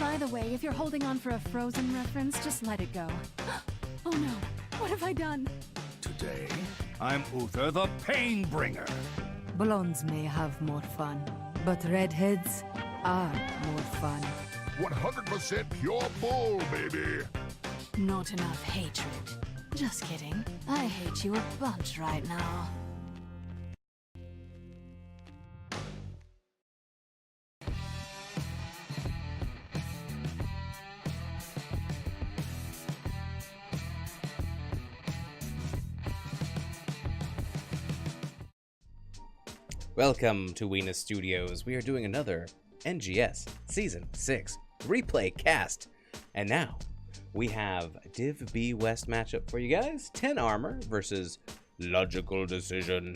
By the way, if you're holding on for a Frozen reference, just let it go. Oh no, what have I done? Today, I'm Uther the Pain Bringer. Blondes may have more fun, but redheads are more fun. 100% pure bull, baby. Not enough hatred. Just kidding. I hate you a bunch right now. Welcome to Weena Studios. We are doing another NGS Season 6 replay cast. And now, we have Div B West matchup for you guys. 10 armor versus Logical Decision.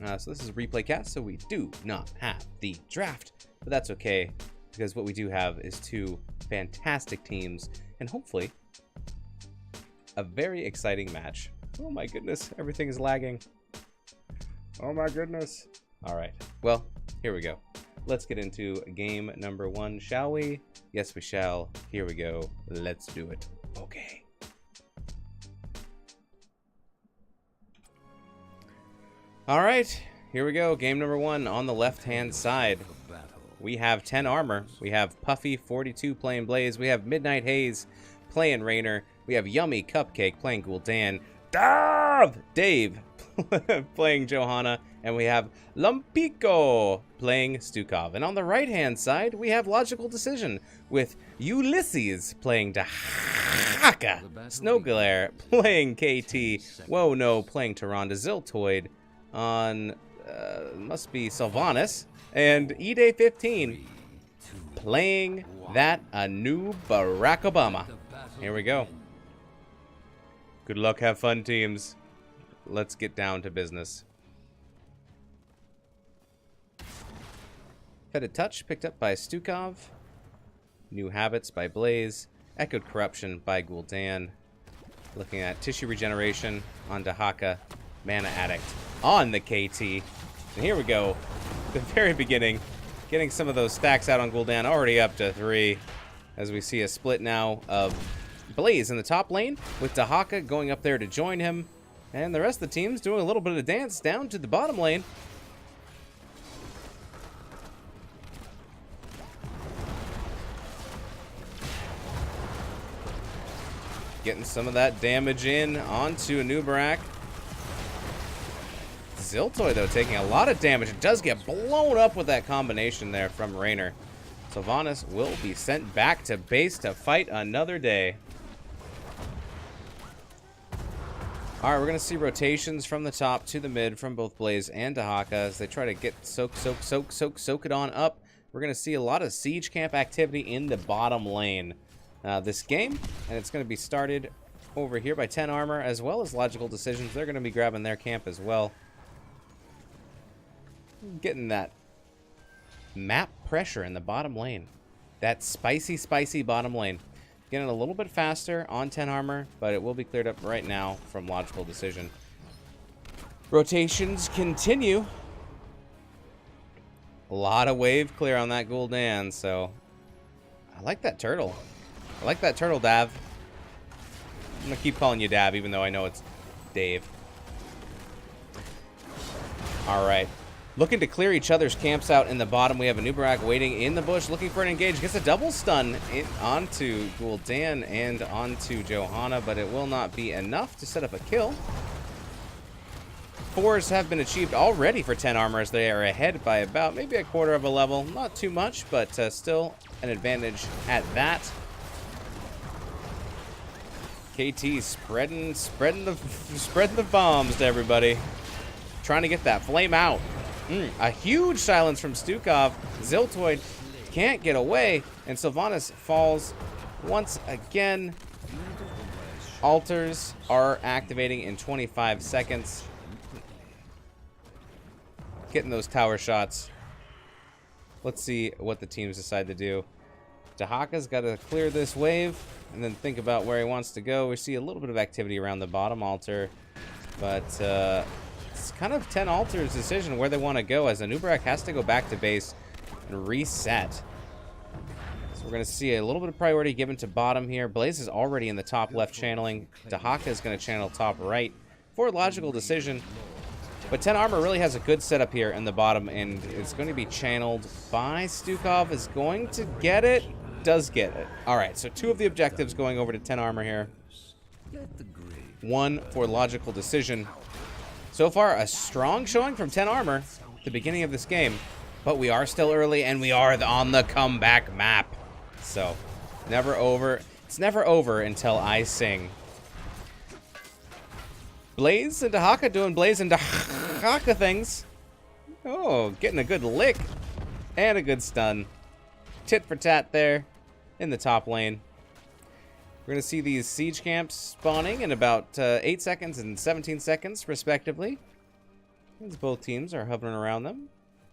So this is a replay cast, so we do not have the draft. But that's okay, because what we do have is two fantastic teams. And hopefully, a very exciting match. Oh my goodness, everything is lagging. Oh my goodness. All right, well, here we go. Let's get into game number 1, shall we? Yes, we shall. Here we go. Let's do it. Okay. All right, here we go. Game number 1 on the left-hand side. We have 10 armor. We have Puffy 42 playing Blaze. We have Midnight Haze playing Rainer. We have Yummy Cupcake playing Gul'dan. Dave playing Johanna, and we have Lumpico playing Stukov. And on the right-hand side, we have Logical Decision with Ulysses playing Dahaka, Snowglare playing KT, Whoa No playing Tyrande, Ziltoid on, must be Sylvanas, and E-Day 15 playing that a new Barack Obama. Here we go. Good luck, have fun, teams. Let's get down to business. Fetid Touch picked up by Stukov. New Habits by Blaze. Echoed Corruption by Gul'dan. Looking at Tissue Regeneration on Dahaka. Mana Addict on the KT. And here we go. The very beginning. Getting some of those stacks out on Gul'dan. Already up to 3. As we see a split now of Blaze in the top lane. With Dahaka going up there to join him. And the rest of the team's doing a little bit of dance down to the bottom lane. Getting some of that damage in onto Anubarak. Ziltoid, though, taking a lot of damage. It does get blown up with that combination there from Rainer. Sylvanas will be sent back to base to fight another day. All right, we're going to see rotations from the top to the mid from both Blaze and Dahaka as they try to get soak it on up. We're going to see a lot of siege camp activity in the bottom lane this game, and it's going to be started over here by 10 armor as well as Logical Decisions. They're going to be grabbing their camp as well. Getting that map pressure in the bottom lane. That spicy bottom lane. Getting a little bit faster on 10 armor, but it will be cleared up right now from Logical Decision. Rotations continue. A lot of wave clear on that Gul'dan, so I like that turtle. I like that turtle, Dav. I'm gonna keep calling you Dav, even though I know it's Dave. All right. Looking to clear each other's camps out in the bottom. We have Anubarak waiting in the bush, looking for an engage. Gets a double stun onto Gul'dan and onto Johanna, but it will not be enough to set up a kill. 4s have been achieved already for 10 armor as they are ahead by about maybe a quarter of a level. Not too much, but still an advantage at that. KT spreading the bombs to everybody. Trying to get that flame out. A huge silence from Stukov. Ziltoid can't get away, and Sylvanas falls once again. Altars are activating in 25 seconds. Getting those tower shots. Let's see what the teams decide to do. Dahaka's got to clear this wave and then think about where he wants to go. We see a little bit of activity around the bottom altar, but it's kind of 10 altars decision where they want to go, as Anubarak has to go back to base and reset. So we're going to see a little bit of priority given to bottom here. Blaze is already in the top left channeling. Dahaka is going to channel top right for logical decision. But 10 Armor really has a good setup here in the bottom, and it's going to be channeled by Stukov. Is going to get it. Does get it. All right, so 2 of the objectives going over to 10 Armor here. 1 for logical decision. So far, a strong showing from 10 Armor at the beginning of this game. But we are still early, and we are on the comeback map. So, never over. It's never over until I sing. Blaze and Dahaka doing Blaze and Dahaka things. Oh, getting a good lick. And a good stun. Tit for tat there in the top lane. We're going to see these siege camps spawning in about 8 seconds and 17 seconds, respectively. As both teams are hovering around them.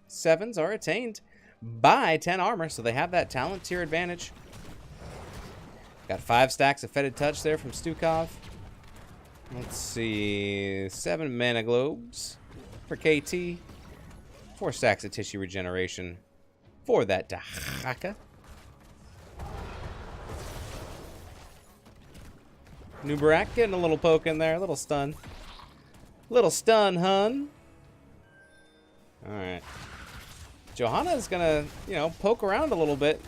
7s are attained by 10 Armor, so they have that talent tier advantage. Got 5 stacks of Fetid Touch there from Stukov. Let's see, 7 Mana Globes for KT. 4 stacks of Tissue Regeneration for that Dahaka. Nubarak getting a little poke in there, a little stun. Little stun, hun. Alright. Johanna is going to, poke around a little bit,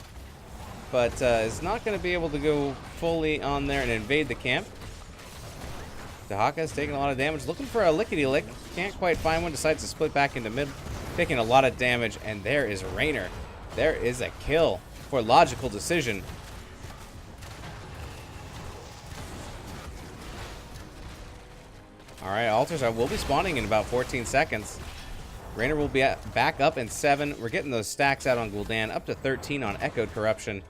but is not going to be able to go fully on there and invade the camp. Dahaka is taking a lot of damage, looking for a lickety-lick. Can't quite find one, decides to split back into mid, taking a lot of damage, and there is Raynor. There is a kill for logical decision. Alright, altars will be spawning in about 14 seconds. Raynor will be back up in 7. We're getting those stacks out on Gul'dan, up to 13 on Echoed Corruption.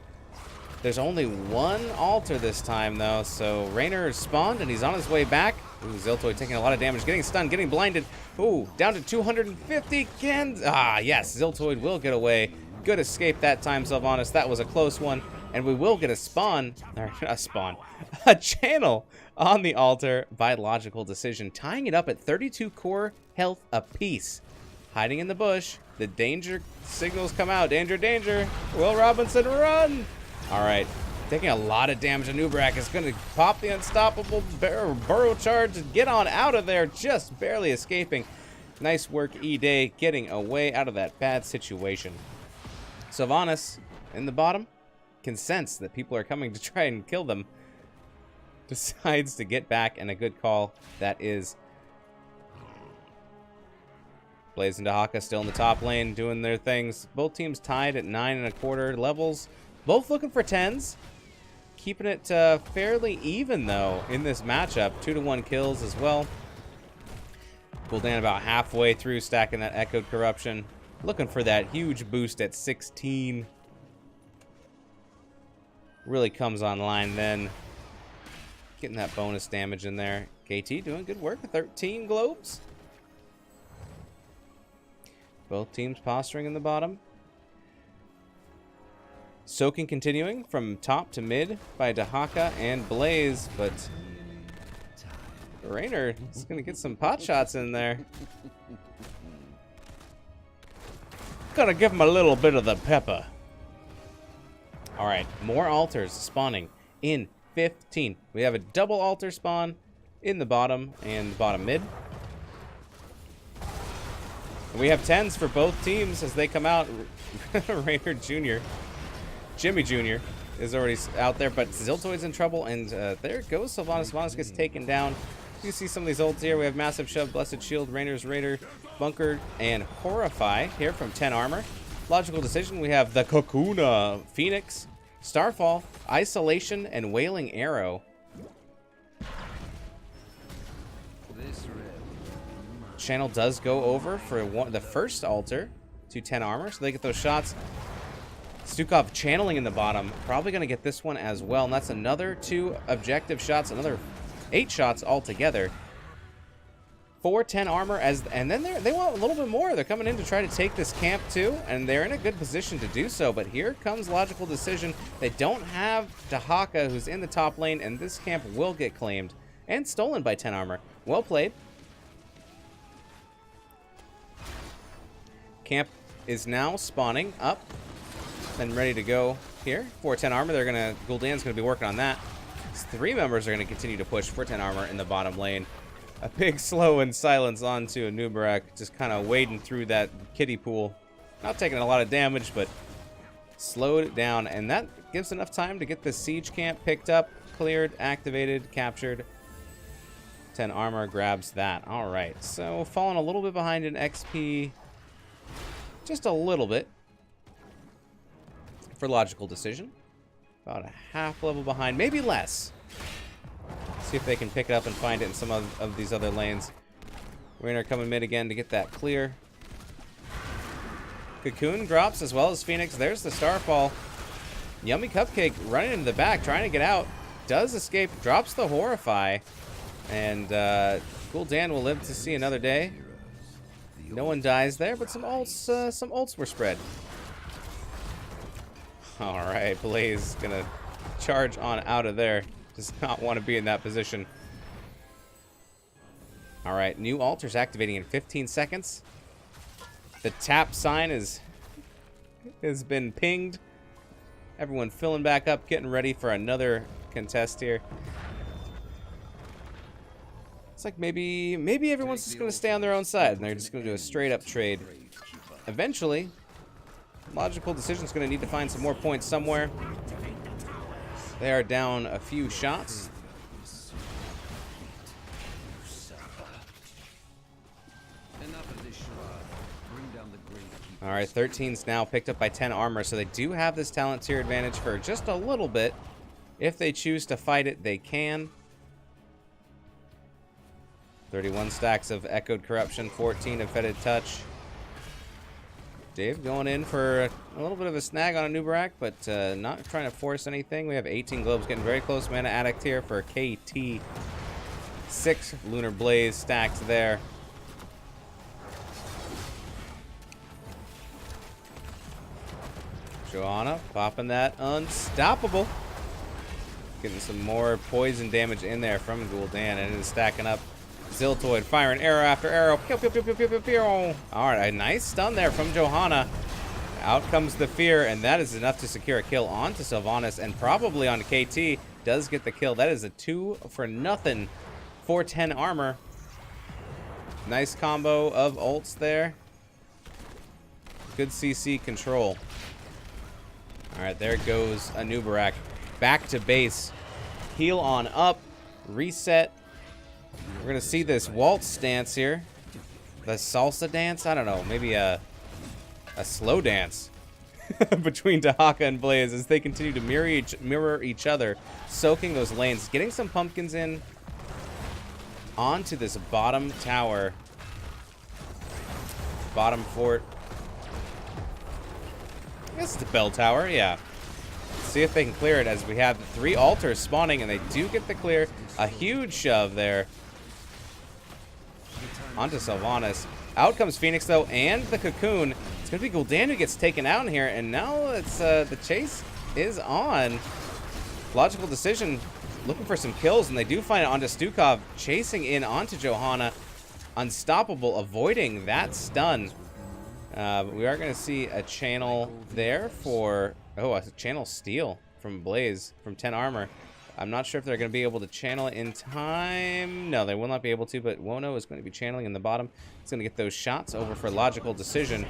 There's only 1 altar this time, though, so Raynor spawned, and he's on his way back. Ooh, Ziltoid taking a lot of damage, getting stunned, getting blinded. Ooh, down to 250. Yes, Ziltoid will get away. Good escape that time, Sylvanas. That was a close one. And we will get a spawn, or a spawn, a channel on the altar by logical decision, tying it up at 32 core health apiece. Hiding in the bush, the danger signals come out. Danger, danger. Will Robinson run? All right, taking a lot of damage. Nubarak is going to pop the unstoppable burrow charge and get on out of there, just barely escaping. Nice work, E-Day, getting away out of that bad situation. Sylvanas in the bottom can sense that people are coming to try and kill them. Decides to get back, and a good call that is. Blaze and Dahaka still in the top lane doing their things. Both teams tied at 9.25 levels. Both looking for 10s. Keeping it fairly even, though, in this matchup. 2-to-1 kills as well. Gul'dan about halfway through stacking that Echoed Corruption. Looking for that huge boost at 16. Really comes online then. Getting that bonus damage in there. KT doing good work with 13 globes. Both teams posturing in the bottom. Soaking continuing from top to mid by Dahaka and Blaze, but Raynor is going to get some pot shots in there. Gonna give him a little bit of the pepper. Alright, more altars spawning in 15. We have a double altar spawn in the bottom and the bottom mid. And we have 10s for both teams as they come out. Raynor Jr. Jimmy Jr. is already out there, but Ziltoid's in trouble, and there goes Sylvanas. Sylvanas gets taken down. You see some of these ults here. We have Massive Shove, Blessed Shield, Rainer's Raider, Bunker, and Horrify here from 10 Armor. Logical decision, we have the Kokuna, Phoenix, Starfall, Isolation, and Wailing Arrow. Channel does go over for the first altar to 10 Armor, so they get those shots. Stukov channeling in the bottom, probably going to get this one as well, and that's another 2 objective shots, another 8 shots altogether. 410 armor, and then they want a little bit more. They're coming in to try to take this camp too, and they're in a good position to do so, but here comes logical decision. They don't have Dahaka, who's in the top lane, and this camp will get claimed and stolen by 10 armor. Well played. Camp is now spawning up and ready to go here for 10 armor. They're gonna Gul'dan's gonna be working on that. These 3 members are gonna continue to push for 10 armor in the bottom lane. A big slow and silence onto a Nubarak, just kind of wading through that kiddie pool. Not taking a lot of damage, but slowed it down, and that gives enough time to get the siege camp picked up, cleared, activated, captured. 10 armor grabs that. All right, so falling a little bit behind in XP, just a little bit for logical decision. About a half level behind, maybe less. See if they can pick it up and find it in some of these other lanes. Raynor coming mid again to get that clear. Cocoon drops as well as Phoenix. There's the Starfall. Yummy Cupcake running into the back, trying to get out. Does escape, drops the Horrify. And Gul'dan will live to see another day. No one dies there, but some ults were spread. All right, Blaze gonna charge on out of there. Does not want to be in that position. All right, new altars activating in 15 seconds. The tap sign has been pinged. Everyone filling back up, getting ready for another contest here. It's like maybe everyone's just going to stay on their own side, and they're just going to do a straight-up trade. Eventually, logical decision's going to need to find some more points somewhere. They are down a few shots. All right, 13's now picked up by 10 armor, so they do have this talent tier advantage for just a little bit. If they choose to fight it, they can. 31 stacks of Echoed Corruption, 14 of Fetid Touch. Dave going in for a little bit of a snag on a Nubarak, but not trying to force anything. We have 18 globes getting very close. Mana Addict here for KT. 6 Lunar Blaze stacks there. Johanna popping that unstoppable. Getting some more poison damage in there from Gul'dan, and it is stacking up. Ziltoid firing arrow after arrow. Pew, pew, pew, pew, pew, pew, pew. All right, a nice stun there from Johanna. Out comes the fear, and that is enough to secure a kill onto Sylvanas and probably on KT. Does get the kill. That is a 2 for nothing for 10 armor. Nice combo of ults there. Good CC control. All right, there goes a Nubarak. Back to base. Heal on up. Reset. We're going to see this waltz dance here. The salsa dance? I don't know. Maybe a slow dance between Dahaka and Blaze as they continue to mirror each other, soaking those lanes. Getting some pumpkins in onto this bottom tower. Bottom fort. I guess it's a bell tower, yeah. Let's see if they can clear it as we have 3 altars spawning, and they do get the clear. A huge shove there. Onto Sylvanas. Out comes Phoenix, though, and the Cocoon. It's going to be Gul'dan who gets taken out in here, and now it's the chase is on. Logical decision, looking for some kills, and they do find it onto Stukov, chasing in onto Johanna. Unstoppable, avoiding that stun. We are going to see a channel there for... Oh, a channel steal from Blaze, from 10 armor. I'm not sure if they're going to be able to channel it in time. No, they will not be able to, but Wono is going to be channeling in the bottom. It's going to get those shots over for Logical Decision.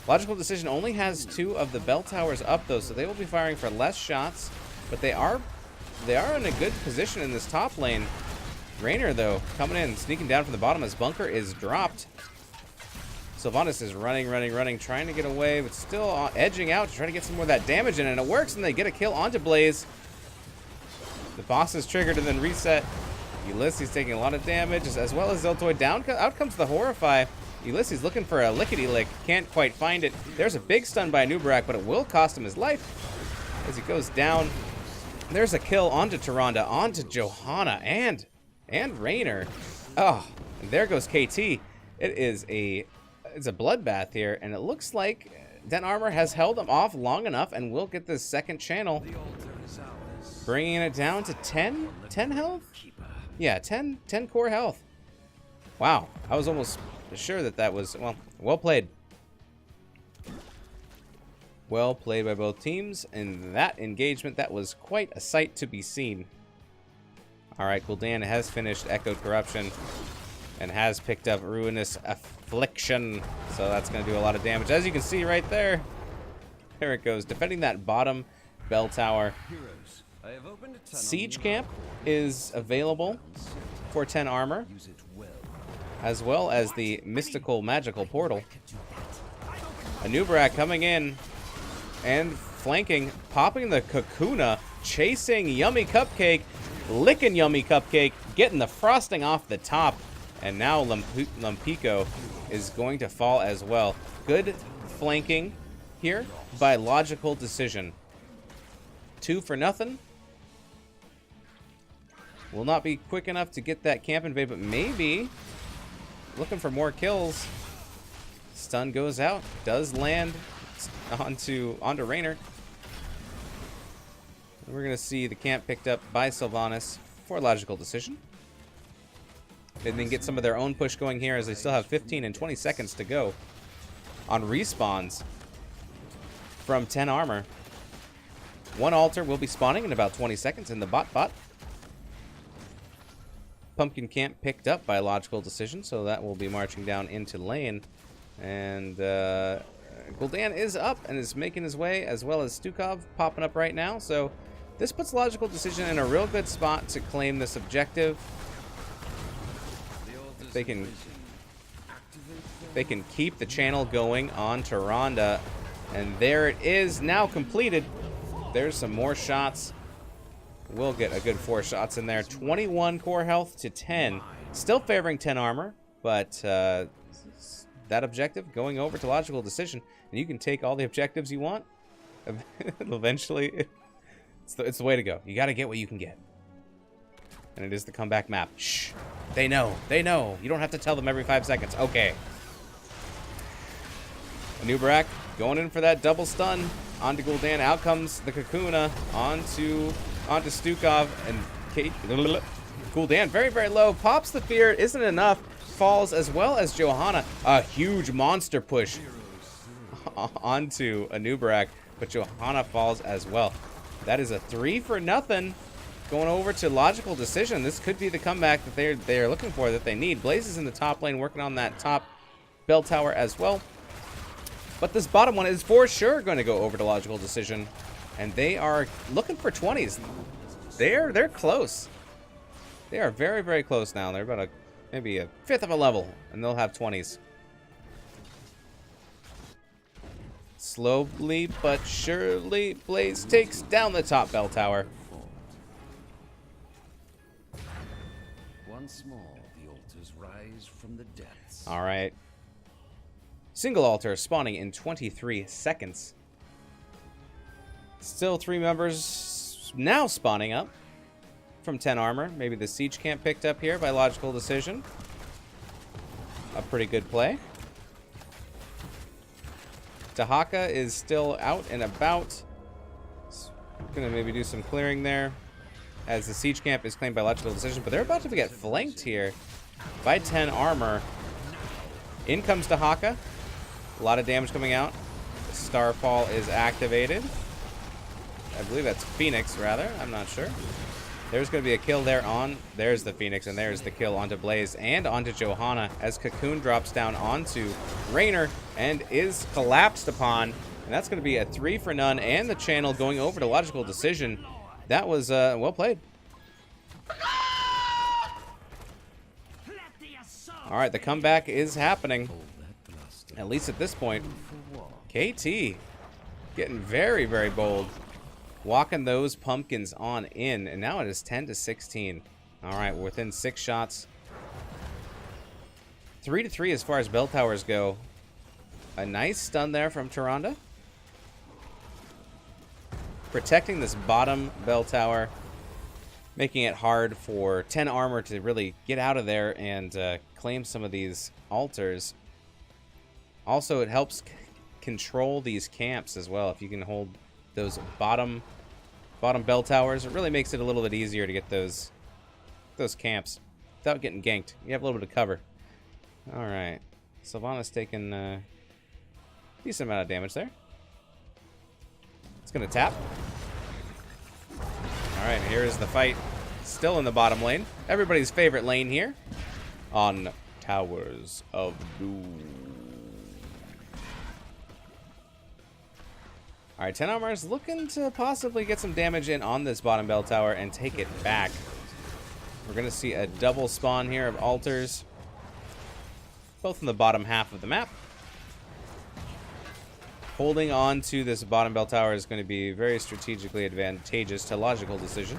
Logical Decision only has 2 of the bell towers up, though, so they will be firing for less shots, but they are in a good position in this top lane. Raynor, though, coming in, sneaking down from the bottom as Bunker is dropped. Sylvanas is running, trying to get away, but still edging out to try to get some more of that damage in, and it works, and they get a kill onto Blaze. The boss is triggered and then reset. Ulysses taking a lot of damage, as well as Ziltoid down. Out comes the Horrify. Ulysses looking for a lickety-lick, can't quite find it. There's a big stun by Nubarak, but it will cost him his life as he goes down. There's a kill onto Tyrande, onto Johanna, and Raynor. Oh, and there goes KT. It's a bloodbath here, and it looks like Den Armor has held them off long enough and will get this second channel, bringing it down to 10 health? Yeah, 10 core health. Wow, I was almost sure that was, well played. Well played by both teams in that engagement. That was quite a sight to be seen. All right, Gul'dan has finished Echoed Corruption and has picked up Ruinous Affliction. So that's going to do a lot of damage. As you can see right there, there it goes. Defending that bottom bell tower. Siege Camp is available for 10 armor, as well as the Mystical Magical Portal. Anubarak coming in and flanking, popping the Kakuna, chasing Yummy Cupcake, licking Yummy Cupcake, getting the frosting off the top, and now Lumpico is going to fall as well. Good flanking here by Logical Decision. 2 for nothing. Will not be quick enough to get that camp invade, but maybe looking for more kills. Stun goes out, does land onto Raynor. We're gonna see the camp picked up by Sylvanas for Logical Decision. And then get some of their own push going here, as they still have 15 and 20 seconds to go on respawns from 10 armor. One altar will be spawning in about 20 seconds in the bot. Pumpkin camp picked up by Logical Decision, so that will be marching down into lane. And Gul'dan is up and is making his way, as well as Stukov popping up right now. So this puts Logical Decision in a real good spot to claim this objective. They can keep the channel going on Tyrande, and there it is, now completed. There's some more shots. We'll get a good 4 shots in there. 21 core health to 10. Still favoring 10 armor, but that objective going over to Logical Decision, and you can take all the objectives you want. Eventually, it's the way to go. You got to get what you can get. And it is the comeback map. Shh. They know. They know. You don't have to tell them every 5 seconds. Okay. Anubarak going in for that double stun onto Gul'dan. Out comes the Kakuna onto Stukov, and Kate. Gul'dan very, very low. Pops the fear. Isn't enough. Falls, as well as Johanna. A huge monster push onto Anubarak, but Johanna falls as well. That is a 3 for nothing. Going over to Logical Decision. This could be the comeback that they're looking for, that they need. Blaze is in the top lane working on that top bell tower as well. But this bottom one is for sure going to go over to Logical Decision. And they are looking for 20s. They're close. They are very, very close now. They're about maybe a 5th of a level, and they'll have 20s. Slowly but surely, Blaze takes down the top bell tower. Once more, the altars rise from the depths. All right. Single altar spawning in 23 seconds. Still 3 members now spawning up from 10 armor. Maybe the siege camp picked up here by Logical Decision. A pretty good play. Dahaka is still out and about. Gonna maybe do some clearing there, as the siege camp is claimed by Logical Decision, but they're about to get flanked here by 10 armor. In comes Dahaka. A lot of damage coming out. Starfall is activated. I believe that's Phoenix, rather. I'm not sure. There's going to be a kill there on... There's the Phoenix, and there's the kill onto Blaze and onto Johanna, as Cocoon drops down onto Raynor and is collapsed upon. And that's going to be a 3 for none, and the channel going over to Logical Decision. That was well played. All right, the comeback is happening. At least at this point. KT getting very, very bold. Walking those pumpkins on in. And now it is 10 to 16. All right, we're within 6 shots. 3 to 3 as far as bell towers go. A nice stun there from Tyrande. Protecting this bottom bell tower, making it hard for 10 armor to really get out of there and claim some of these altars. Also, it helps control these camps as well. If you can hold those bottom bell towers, it really makes it a little bit easier to get those camps without getting ganked. You have a little bit of cover. All right, Sylvanas taking a decent amount of damage there. gonna tap. Alright, here is the fight. Still in the bottom lane. Everybody's favorite lane here on Towers of Doom. Alright, 10 Armor is looking to possibly get some damage in on this bottom bell tower and take it back. We're going to see a double spawn here of altars, both in the bottom half of the map. Holding on to this bottom bell tower is going to be very strategically advantageous to Logical Decision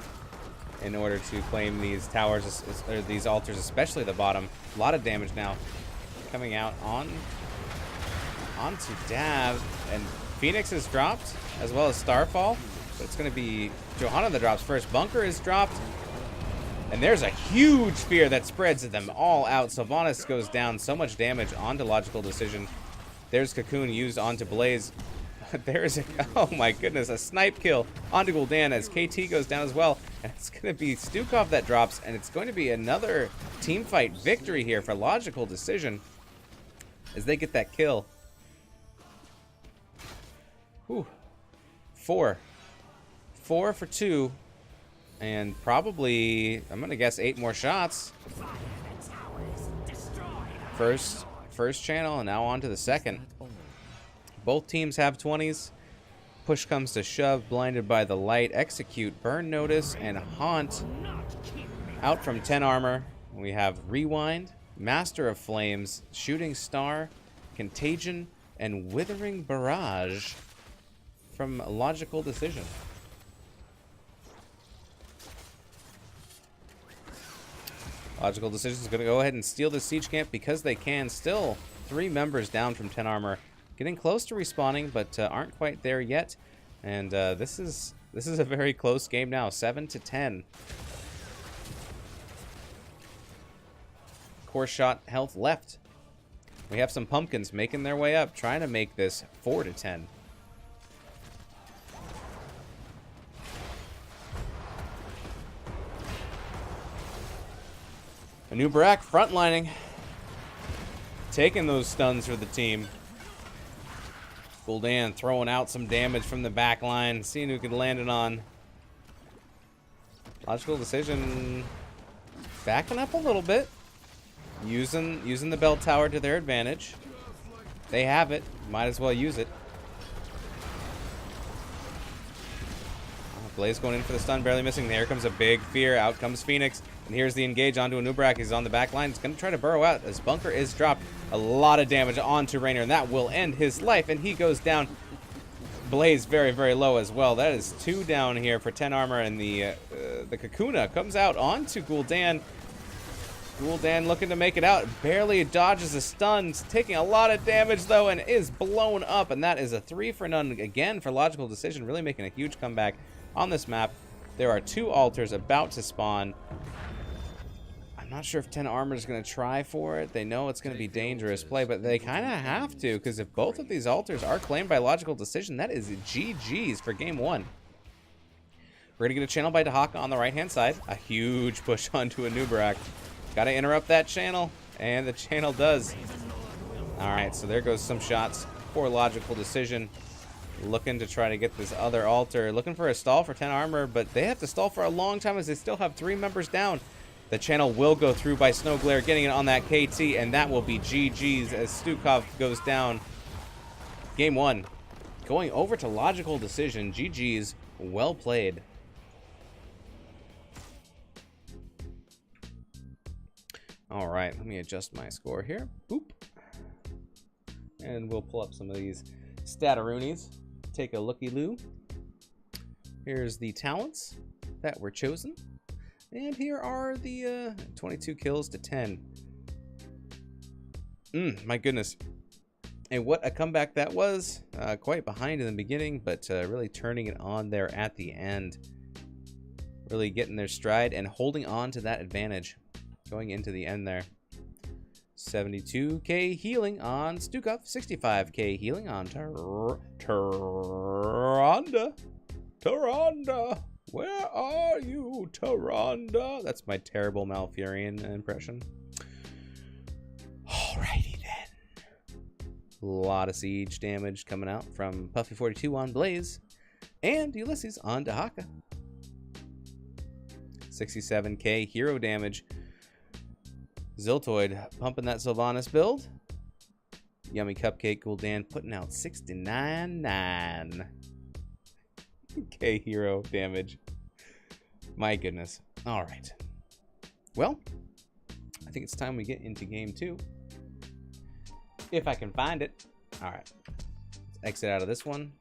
in order to claim these towers, or these altars, especially the bottom. A lot of damage now coming out onto Dav, and Phoenix is dropped, as well as Starfall, but it's going to be Johanna that drops first. Bunker is dropped, and there's a huge fear that spreads them all out. Sylvanas goes down, so much damage onto Logical Decision. There's Cocoon used onto Blaze. There's a, oh my goodness, a snipe kill onto Gul'dan as KT goes down as well. And it's going to be Stukov that drops, and it's going to be another team fight victory here for Logical Decision as they get that kill. Whew. 4 for 2, and probably, I'm gonna guess, 8 more shots. First channel, and now on to the second. Both teams have 20s. Push comes to shove, blinded by the light, execute, burn notice, and haunt. Out from 10 Armor, we have Rewind, Master of Flames, Shooting Star, Contagion, and Withering Barrage from Logical Decision. Logical Decision is going to go ahead and steal the siege camp because they can. Still 3 members down from 10 Armor, getting close to respawning, but aren't quite there yet. And this is a very close game now, 7-10. Core shot health left. We have some pumpkins making their way up, trying to make this 4-10. Anubarak frontlining, taking those stuns for the team. Gul'dan throwing out some damage from the back line, seeing who can land it on. Logical Decision backing up a little bit, using the bell tower to their advantage. They have it, might as well use it. Blaze going in for the stun, barely missing. There comes a big fear. Out comes Phoenix. And here's the engage onto Anubarak. He's on the back line. He's going to try to burrow out as Bunker is dropped. A lot of damage onto Raynor, and that will end his life. And he goes down. Blaze very, very low as well. That is 2 down here for 10 Armor. And the Kakuna comes out onto Gul'dan. Gul'dan looking to make it out. Barely dodges a stun. Taking a lot of damage, though, and is blown up. And that is a 3 for none again for Logical Decision. Really making a huge comeback on this map. There are 2 altars about to spawn. I'm not sure if 10 Armor is going to try for it. They know it's going to be dangerous play, but they kind of have to, because if both of these altars are claimed by Logical Decision, that is GG's for game 1. We're going to get a channel by Dahaka on the right-hand side. A huge push onto Anubarak. Got to interrupt that channel, and the channel does. All right, so there goes some shots for Logical Decision. Looking to try to get this other altar. Looking for a stall for 10 Armor, but they have to stall for a long time as they still have 3 members down. The channel will go through by Snow Glare, getting it on that KT, and that will be GG's as Stukov goes down. Game 1. Going over to Logical Decision. GG's. Well played. All right, let me adjust my score here. Boop. And we'll pull up some of these stataroonies. Take a looky-loo. Here's the talents that were chosen. And here are the 22 kills to 10. My goodness. And what a comeback that was. Quite behind in the beginning, but really turning it on there at the end. Really getting their stride and holding on to that advantage going into the end there. 72k healing on Stukov, 65k healing on Tyrande. Where are you, Tyrande? That's my terrible Malfurion impression. Alrighty then. A lot of siege damage coming out from Puffy42 on Blaze. And Ulysses on Dahaka. 67k hero damage. Ziltoid pumping that Sylvanas build. Yummy Cupcake Gul'dan putting out 69.9k hero damage. My goodness. All right. Well, I think it's time we get into game 2. If I can find it. All right. Let's exit out of this one.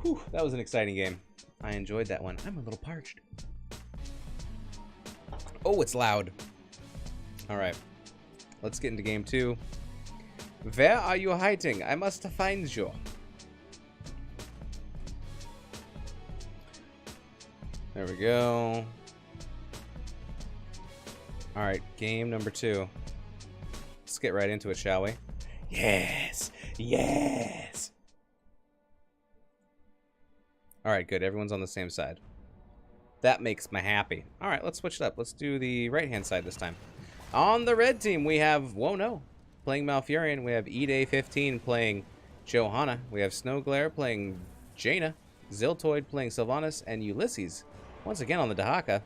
Whew, that was an exciting game. I enjoyed that one. I'm a little parched. Oh, it's loud. All right. Let's get into game 2. Where are you hiding? I must find you. There we go. All right, game number 2. Let's get right into it, shall we? Yes, yes. All right, good. Everyone's on the same side. That makes me happy. All right, let's switch it up. Let's do the right-hand side this time. On the red team, we have Wono playing Malfurion. We have Eday15 playing Johanna. We have Snowglare playing Jaina. Ziltoid playing Sylvanas. And Ulysses, once again on the Dahaka.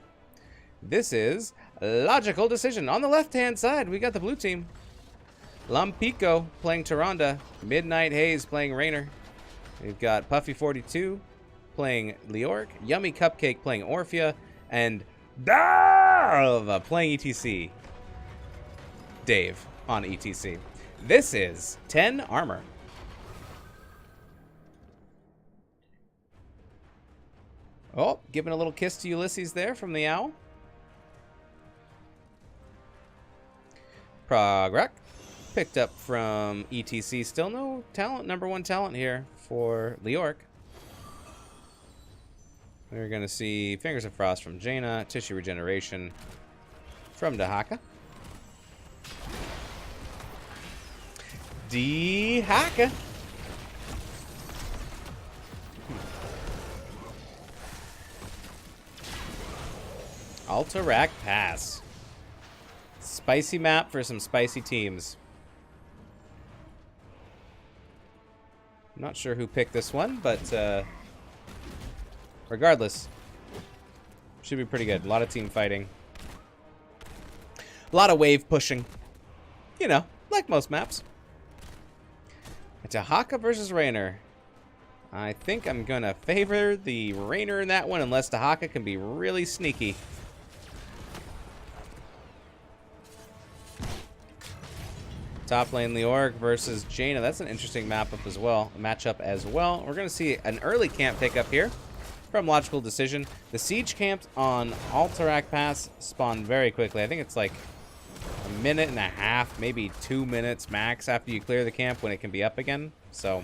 This is Logical Decision. On the left-hand side, we got the blue team. Lampico playing Tyrande. Midnight Haze playing Raynor. We've got Puffy42 playing Leoric. Yummy Cupcake playing Orphea. And Dave playing ETC. Dave on ETC. This is 10 armor. Oh, giving a little kiss to Ulysses there from the owl. Prograk picked up from ETC. Still no talent, #1 talent here for Leoric. We're going to see Fingers of Frost from Jaina, Tissue Regeneration from Dahaka. Dahaka. Alterac Pass. Spicy map for some spicy teams. I'm not sure who picked this one, but regardless, should be pretty good. A lot of team fighting. A lot of wave pushing. You know, like most maps. Dahaka versus Raynor. I think I'm going to favor the Raynor in that one, unless Dahaka can be really sneaky. Top lane Leoric versus Jaina. That's an interesting matchup as well. We're going to see an early camp pickup here from Logical Decision. The siege camps on Alterac Pass spawn very quickly. I think it's like a minute and a half, maybe 2 minutes max after you clear the camp when it can be up again. So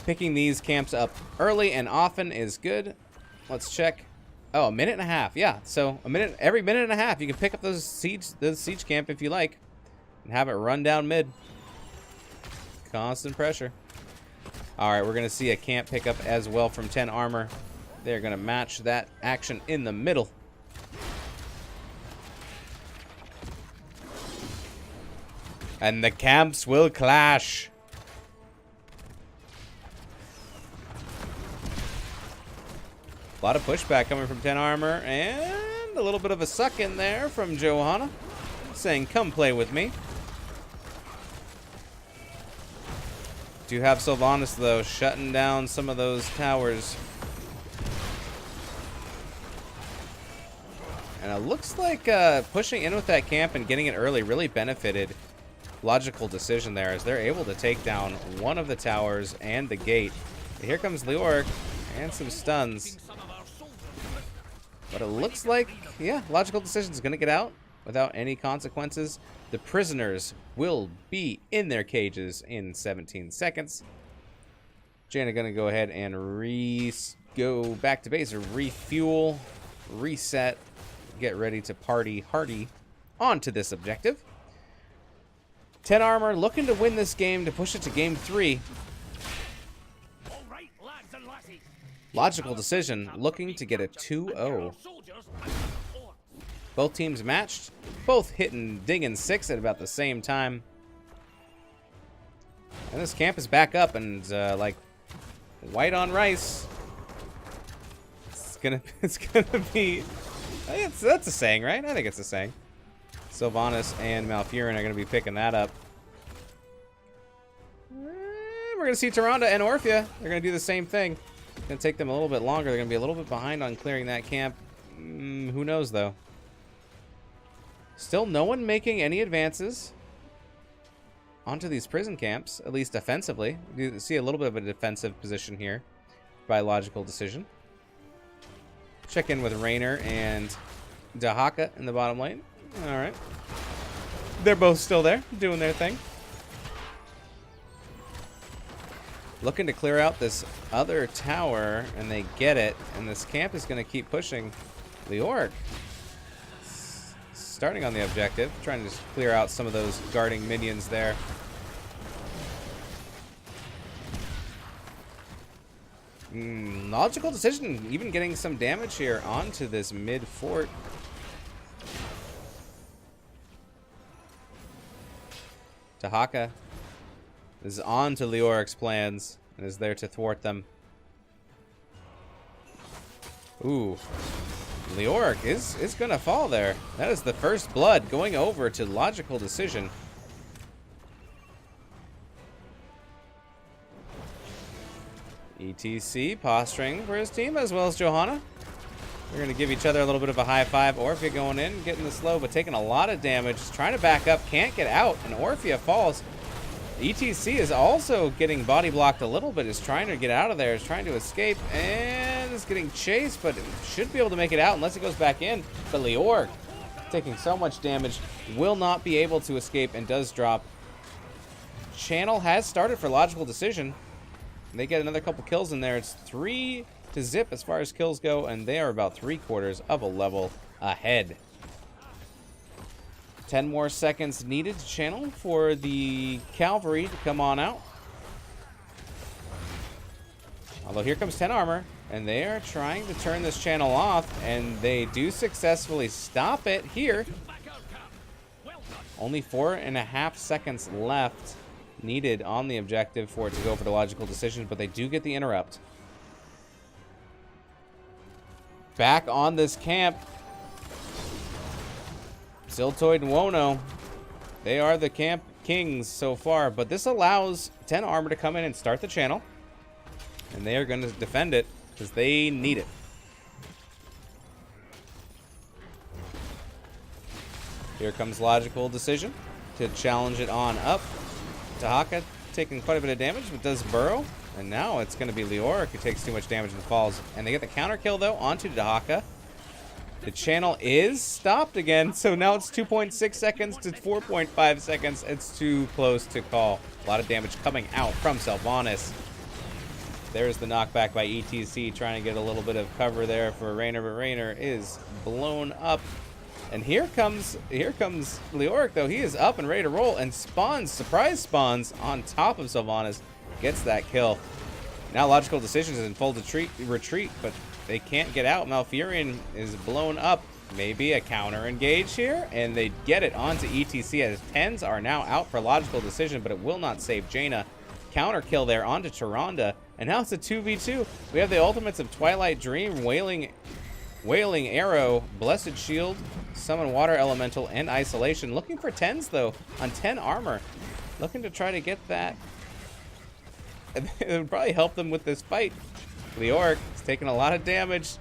picking these camps up early and often is good. Let's check. Oh, a minute and a half. Yeah, so every minute and a half you can pick up those siege camp if you like and have it run down mid. Constant pressure. All right, we're going to see a camp pickup as well from 10 armor. They're going to match that action in the middle. And the camps will clash. A lot of pushback coming from 10 armor, and a little bit of a suck in there from Johanna, saying, come play with me. Do have Sylvanas, though, shutting down some of those towers. And it looks like pushing in with that camp and getting it early really benefited Logical Decision there, as they're able to take down one of the towers and the gate. Here comes Leoric and some stuns. But it looks like, yeah, Logical Decision is going to get out without any consequences. The prisoners will be in their cages in 17 seconds. Jaina going to go ahead and go back to base, or refuel, reset, get ready to party hardy onto this objective. 10 armor looking to win this game to push it to game 3. Logical Decision looking to get a 2-0. Both teams matched, both hitting dinging 6 at about the same time. And this camp is back up, and like white on rice. It's gonna be. That's a saying, right? I think it's a saying. Sylvanas and Malfurion are gonna be picking that up. We're gonna see Tyrande and Orphea. They're gonna do the same thing. It's gonna take them a little bit longer. They're gonna be a little bit behind on clearing that camp. Who knows though? Still, no one making any advances onto these prison camps, at least defensively. You see a little bit of a defensive position here by logical decision. Check in with Raynor and Dahaka in the bottom lane. All right. They're both still there, doing their thing. Looking to clear out this other tower, and they get it. And this camp is going to keep pushing. Leoric starting on the objective, trying to just clear out some of those guarding minions there. Logical decision, even getting some damage here onto this mid fort. Dahaka is on to Leoric's plans and is there to thwart them. Ooh, Leoric is gonna fall there. That is the first blood going over to logical decision. ETC posturing for his team, as well as Johanna. They're going to give each other a little bit of a high five. Orphea going in, getting the slow, but taking a lot of damage. Trying to back up, can't get out, and Orphea falls. ETC is also getting body blocked a little bit, is trying to get out of there, is trying to escape, and is getting chased, but should be able to make it out unless it goes back in. But Leoric, taking so much damage, will not be able to escape and does drop. Channel has started for logical decision. They get another couple kills in there. It's 3-0 as far as kills go, and they are about 3/4 of a level ahead. 10 more seconds needed to channel for the cavalry to come on out. Although here comes 10 armor, and they are trying to turn this channel off, and they do successfully stop it here. Only 4.5 seconds left needed on the objective for it to go for the logical decision, but they do get the interrupt. Back on this camp, Siltoid and Wono, they are the camp kings so far, but this allows 10 armor to come in and start the channel, and they are going to defend it because they need it. Here comes logical decision to challenge it on up. Dahaka taking quite a bit of damage, but does burrow. And now it's going to be Leoric who takes too much damage and falls. And they get the counter kill, though, onto Dahaka. The channel is stopped again, so now it's 2.6 seconds to 4.5 seconds. It's too close to call. A lot of damage coming out from Sylvanas. There's the knockback by ETC, trying to get a little bit of cover there for Raynor, but Raynor is blown up. And here comes Leoric, though. He is up and ready to roll, and surprise spawns on top of Sylvanas. Gets that kill. Now logical decisions in full retreat, but they can't get out. Malfurion is blown up. Maybe a counter engage here, and they get it onto ETC as 10s are now out for logical decision, but it will not save Jaina. Counter kill there onto Tyrande, and now it's a 2v2. We have the ultimates of Twilight Dream, Wailing Arrow, Blessed Shield, Summon Water Elemental, and Isolation. Looking for 10s, though, on 10 armor. Looking to try to get that. It would probably help them with this fight. Leoric is taking a lot of damage,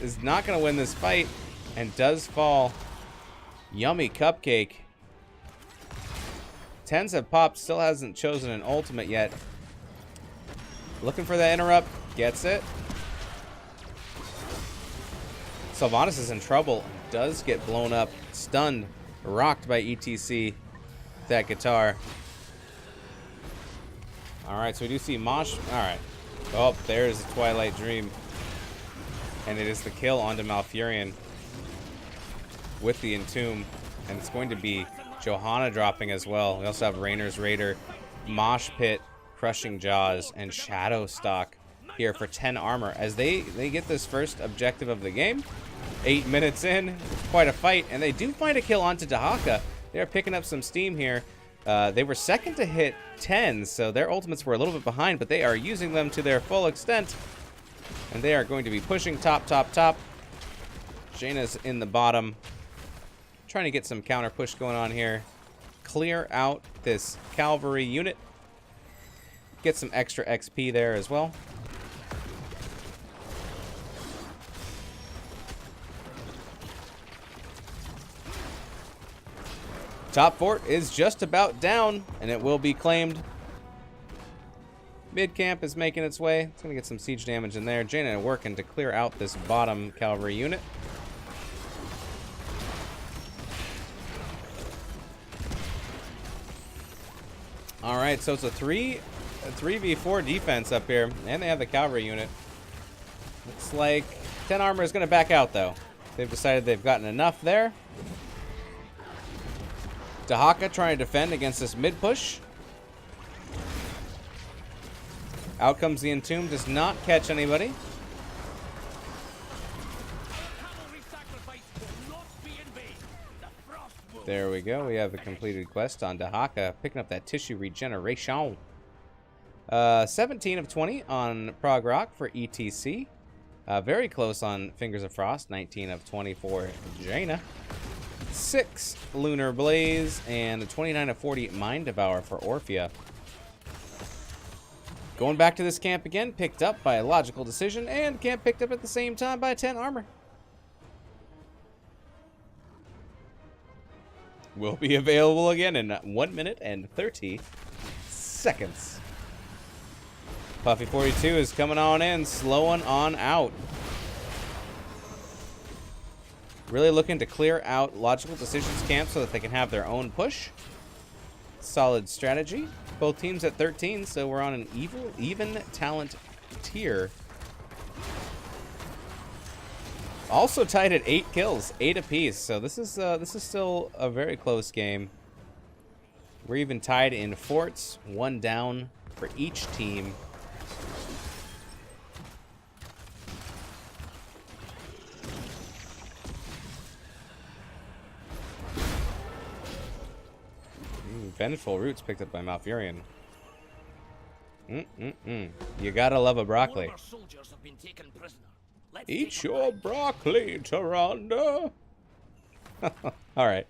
is not going to win this fight, and does fall. Yummy cupcake. 10s have popped, still hasn't chosen an ultimate yet. Looking for that interrupt, gets it. Sylvanas is in trouble, does get blown up, stunned, rocked by ETC. That guitar. Alright, so we do see Mosh. Alright. Oh, there's the Twilight Dream. And it is the kill onto Malfurion with the Entomb. And it's going to be Johanna dropping as well. We also have Raynor's Raider, Mosh Pit, Crushing Jaws, and Shadow Stalk here for 10 armor as they get this first objective of the game. 8 minutes in, it's quite a fight, and they do find a kill onto Dahaka. They're picking up some steam here. They were second to hit 10, so their ultimates were a little bit behind, but they are using them to their full extent. And they are going to be pushing top, top, top. Jaina's in the bottom. Trying to get some counter push going on here. Clear out this cavalry unit. Get some extra XP there as well. Top fort is just about down, and it will be claimed. Mid camp is making its way. It's going to get some siege damage in there. Jaina working to clear out this bottom cavalry unit. All right, so it's a 3v4 defense up here, and they have the cavalry unit. Looks like 10 armor is going to back out, though. They've decided they've gotten enough there. Dahaka trying to defend against this mid push. Out comes the Entomb, does not catch anybody. There we go. We have a completed quest on Dahaka, picking up that tissue regeneration. 17 of 20 on Prog Rock for ETC. Very close on Fingers of Frost. 19 of 20 for Jaina. 6 Lunar Blaze and a 29 of 40 Mind Devour for Orphea. Going back to this camp again, picked up by a logical decision, and camp picked up at the same time by 10 armor. Will be available again in 1 minute and 30 seconds. Puffy 42 is coming on in, slowing on out. Really looking to clear out Logical Decisions camp so that they can have their own push. Solid strategy. Both teams at 13, so we're on an even talent tier. Also tied at 8 kills, 8 apiece. So this is still a very close game. We're even tied in forts, 1 down for each team. Vengeful Roots picked up by Malfurion. You gotta love a broccoli. Eat your broccoli, Tyrande. Alright.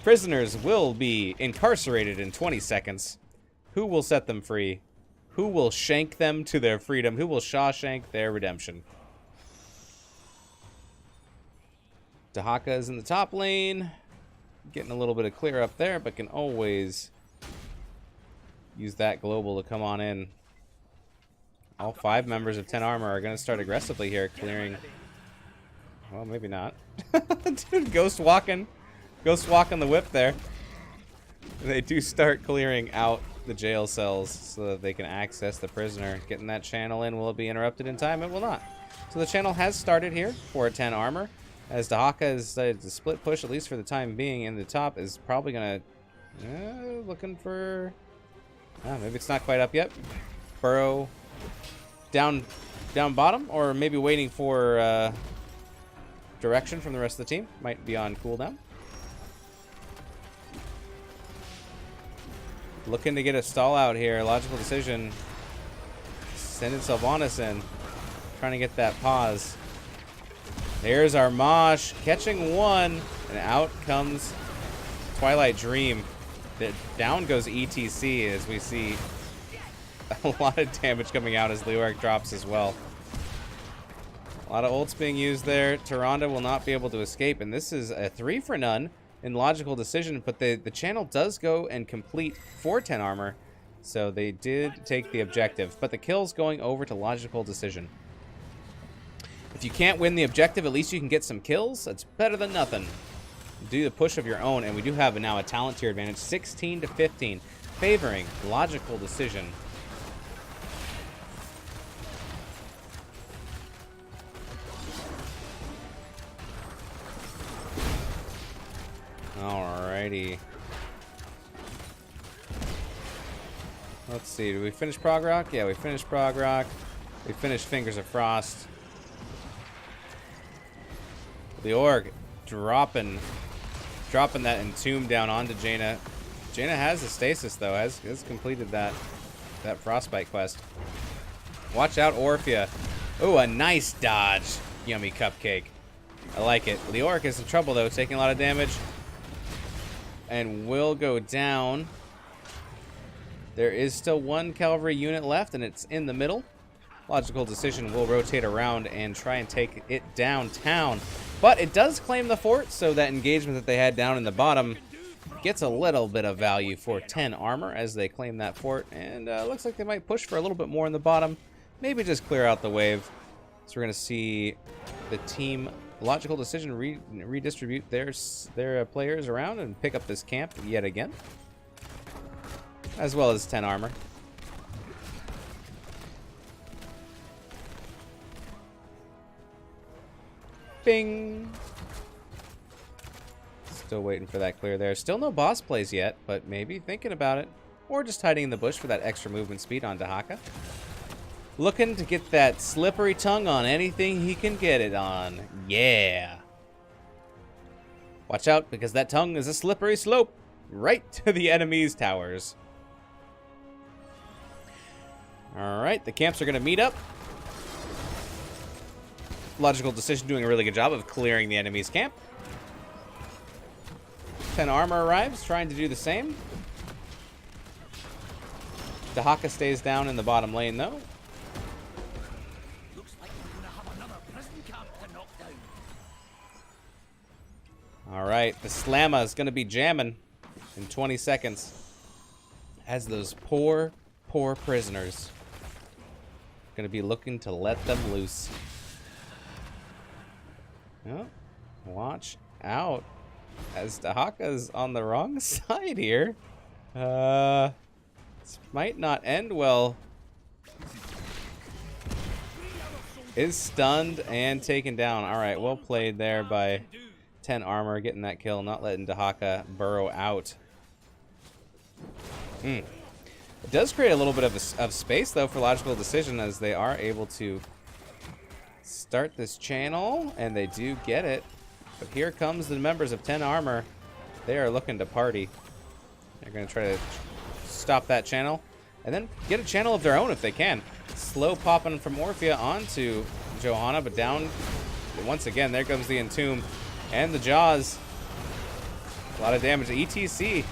Prisoners will be incarcerated in 20 seconds. Who will set them free? Who will shank them to their freedom? Who will Shawshank their redemption? Dahaka is in the top lane. Getting a little bit of clear up there, but can always use that global to come on in. All 5 members of 10 armor are going to start aggressively here, clearing. Well, maybe not. Dude, ghost walking the whip there. They do start clearing out the jail cells so that they can access the prisoner. Getting that channel in, will it be interrupted in time? It will not. So the channel has started here for 10 armor. As Dahaka has decided to split push, at least for the time being, in the top is probably going to... looking for... maybe it's not quite up yet. Burrow down bottom, or maybe waiting for direction from the rest of the team. Might be on cooldown. Looking to get a stall out here. Logical decision. Sending Sylvanas in. Trying to get that pause. There's our Mosh catching 1, and out comes Twilight Dream. Down goes ETC as we see a lot of damage coming out as Leoric drops as well. A lot of ults being used there. Tyrande will not be able to escape, and this is a 3 for none in Logical Decision, but the channel does go and complete for 10 armor, so they did take the objective, but the kill's going over to Logical Decision. If you can't win the objective, at least you can get some kills. That's better than nothing. Do the push of your own, and we do have now a talent tier advantage, 16 to 15, favoring Logical Decision. Alrighty. Let's see, did we finish Prog Rock? Yeah, we finished Prog Rock. We finished Fingers of Frost. The Org dropping that Entomb down onto Jaina. Jaina has a stasis though, has completed that frostbite quest. Watch out, Orphea. Ooh, a nice dodge. Yummy cupcake. I like it. Leoric is in trouble though, taking a lot of damage. And will go down. There is still one cavalry unit left, and it's in the middle. Logical Decision will rotate around and try and take it downtown. But it does claim the fort, so that engagement that they had down in the bottom gets a little bit of value for 10 armor as they claim that fort. And looks like they might push for a little bit more in the bottom. Maybe just clear out the wave. So we're going to see the team Logical Decision redistribute their players around and pick up this camp yet again. As well as 10 armor. Bing! Still waiting for that clear there. Still no boss plays yet, but maybe thinking about it. Or just hiding in the bush for that extra movement speed on Dahaka. Looking to get that slippery tongue on anything he can get it on. Yeah! Watch out, because that tongue is a slippery slope right to the enemy's towers. Alright, the camps are going to meet up. Logical Decision doing a really good job of clearing the enemy's camp. 10 armor arrives, trying to do the same. Dahaka stays down in the bottom lane, though. Looks like we're gonna have another prison camp to knock down. Alright, the Slamma is going to be jamming in 20 seconds. As those poor prisoners going to be looking to let them loose. Oh, watch out. As Dahaka's on the wrong side here. This might not end well. Is stunned and taken down. Alright, well played there by 10 armor, getting that kill, not letting Dahaka burrow out. It does create a little bit of space, though, for Logical Decision, as they are able to start this channel, and they do get it. But here comes the members of 10 armor. They are looking to party. They're going to try to stop that channel, and then get a channel of their own if they can. Slow popping from Orphea onto Johanna, but down once again. There comes the Entomb and the Jaws. A lot of damage. The ETC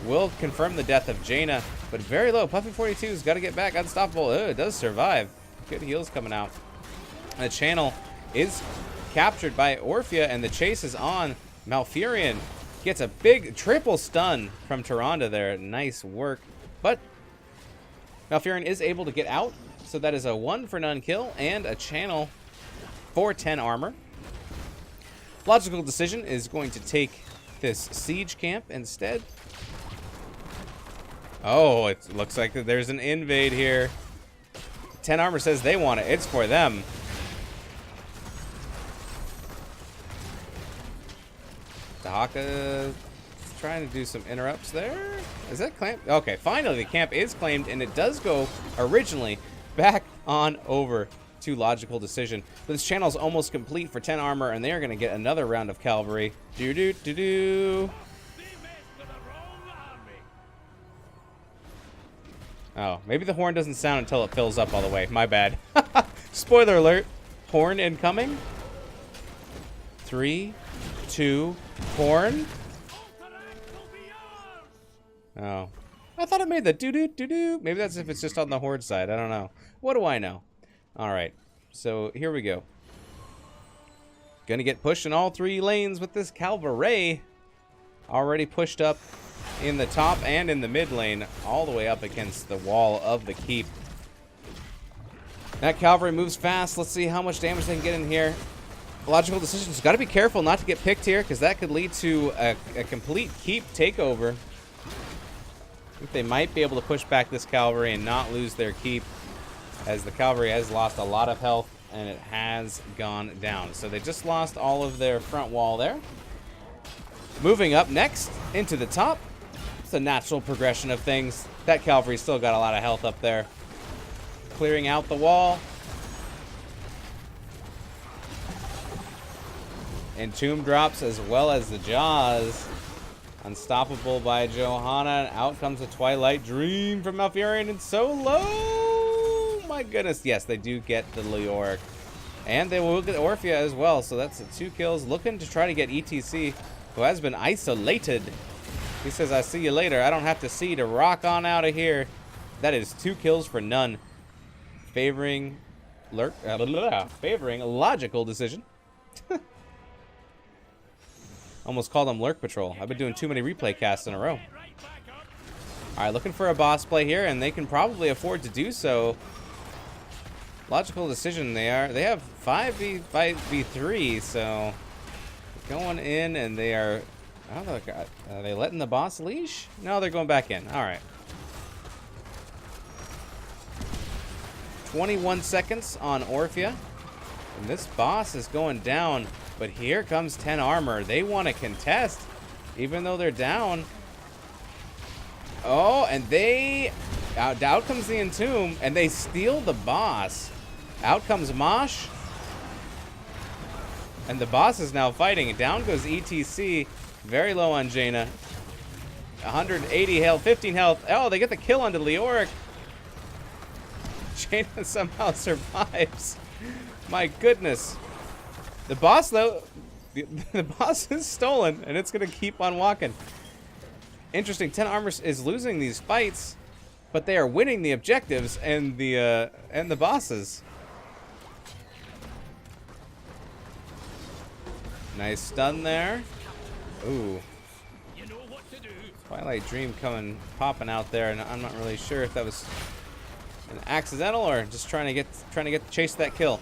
will confirm the death of Jaina, but very low. Puffy 42's got to get back. Unstoppable. It does survive. Good heals coming out. The channel is captured by Orphea, and the chase is on. Malfurion gets a big triple stun from Tyrande there. Nice work. But Malfurion is able to get out, so that is a 1-for-none kill and a channel for 10 armor. Logical Decision is going to take this siege camp instead. Oh, it looks like there's an invade here. 10 armor says they want it. It's for them. Dahaka is trying to do some interrupts there. Is that clamp? Okay, finally the camp is claimed, and it does go originally back on over to Logical Decision. But this channel is almost complete for 10 armor, and they are going to get another round of cavalry. Do-do-do-do. Oh, maybe the horn doesn't sound until it fills up all the way. My bad. Spoiler alert. Horn incoming. 3, 2, horn. Oh. I thought it made the doo-doo-doo-doo. Maybe that's if it's just on the horde side. I don't know. What do I know? Alright. So, here we go. Gonna get pushed in all 3 lanes with this cavalry. Already pushed up in the top and in the mid lane, all the way up against the wall of the keep. That cavalry moves fast. Let's see how much damage they can get in here. Logical Decision's got to be careful not to get picked here, because that could lead to a complete keep takeover. I think they might be able to push back this cavalry and not lose their keep, as the cavalry has lost a lot of health and it has gone down. So they just lost all of their front wall there. Moving up next into the top. It's a natural progression of things. That cavalry still got a lot of health up there. Clearing out the wall. And tomb drops as well as the Jaws. Unstoppable by Johanna. Out comes a Twilight Dream from Malfurion and Solo. My goodness. Yes, they do get the Leoric. And they will get Orphea as well. So that's 2 kills. Looking to try to get ETC, who has been isolated. He says, I see you later. I don't have to see to rock on out of here. That is 2 kills for none. Favoring favoring a logical decision. Almost called them Lurk Patrol. I've been doing too many replay casts in a row. Alright, looking for a boss play here, and they can probably afford to do so. Logical decision. They have 5v3, so going in, and they are. I don't know. Are they letting the boss leash? No, they're going back in. All right. 21 seconds on Orphea, and this boss is going down. But here comes 10 armor. They want to contest, even though they're down. Oh, and they out comes the Entomb, and they steal the boss. Out comes Mosh. And the boss is now fighting. Down goes ETC. Very low on Jaina. 180 health, 15 health. Oh, they get the kill onto Leoric. Jaina somehow survives. My goodness. The boss, though, the boss is stolen, and it's going to keep on walking. Interesting. 10 armor is losing these fights, but they are winning the objectives and the bosses. Nice stun there. Ooh. Twilight Dream popping out there, and I'm not really sure if that was an accidental or just trying to chase that kill.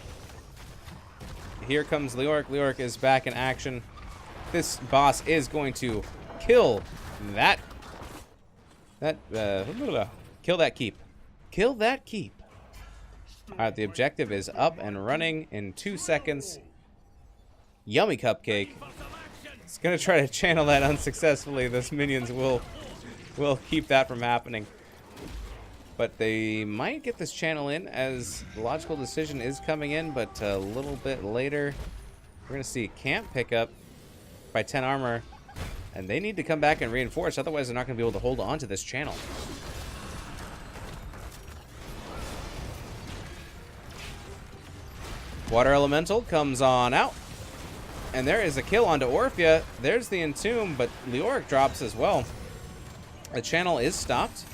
Here comes Leoric. Leoric is back in action. This boss is going to kill that kill that keep. Kill that keep. All right, the objective is up and running in 2 seconds. Yummy cupcake. It's gonna try to channel that unsuccessfully. Those minions will keep that from happening. But they might get this channel in as the logical decision is coming in, but a little bit later. We're going to see camp pickup by 10 armor, and they need to come back and reinforce, otherwise they're not going to be able to hold on to this channel. Water Elemental comes on out, and there is a kill onto Orphea. There's the Entomb, but Leoric drops as well. The channel is stopped.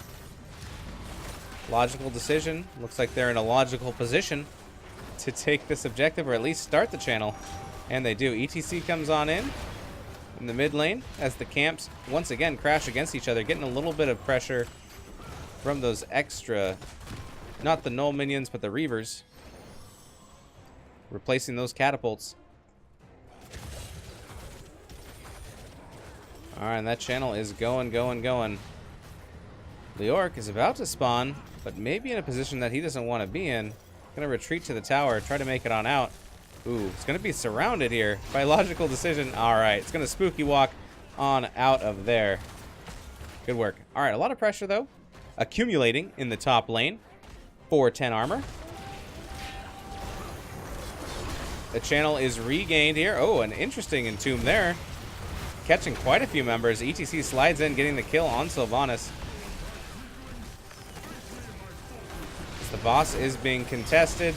Logical decision. Looks like they're in a logical position to take this objective, or at least start the channel. And they do. ETC comes on in the mid lane as the camps once again crash against each other, getting a little bit of pressure from those extra, not the null minions, but the Reavers. Replacing those catapults. Alright, and that channel is going. Leoric is about to spawn, but maybe in a position that he doesn't want to be in. Gonna retreat to the tower, try to make it on out. Ooh, it's gonna be surrounded here by logical decision. Alright, it's gonna spooky walk on out of there. Good work. Alright, a lot of pressure though, accumulating in the top lane for 10 armor. The channel is regained here. Oh, an interesting Entomb there. Catching quite a few members. ETC slides in, getting the kill on Sylvanas. The boss is being contested,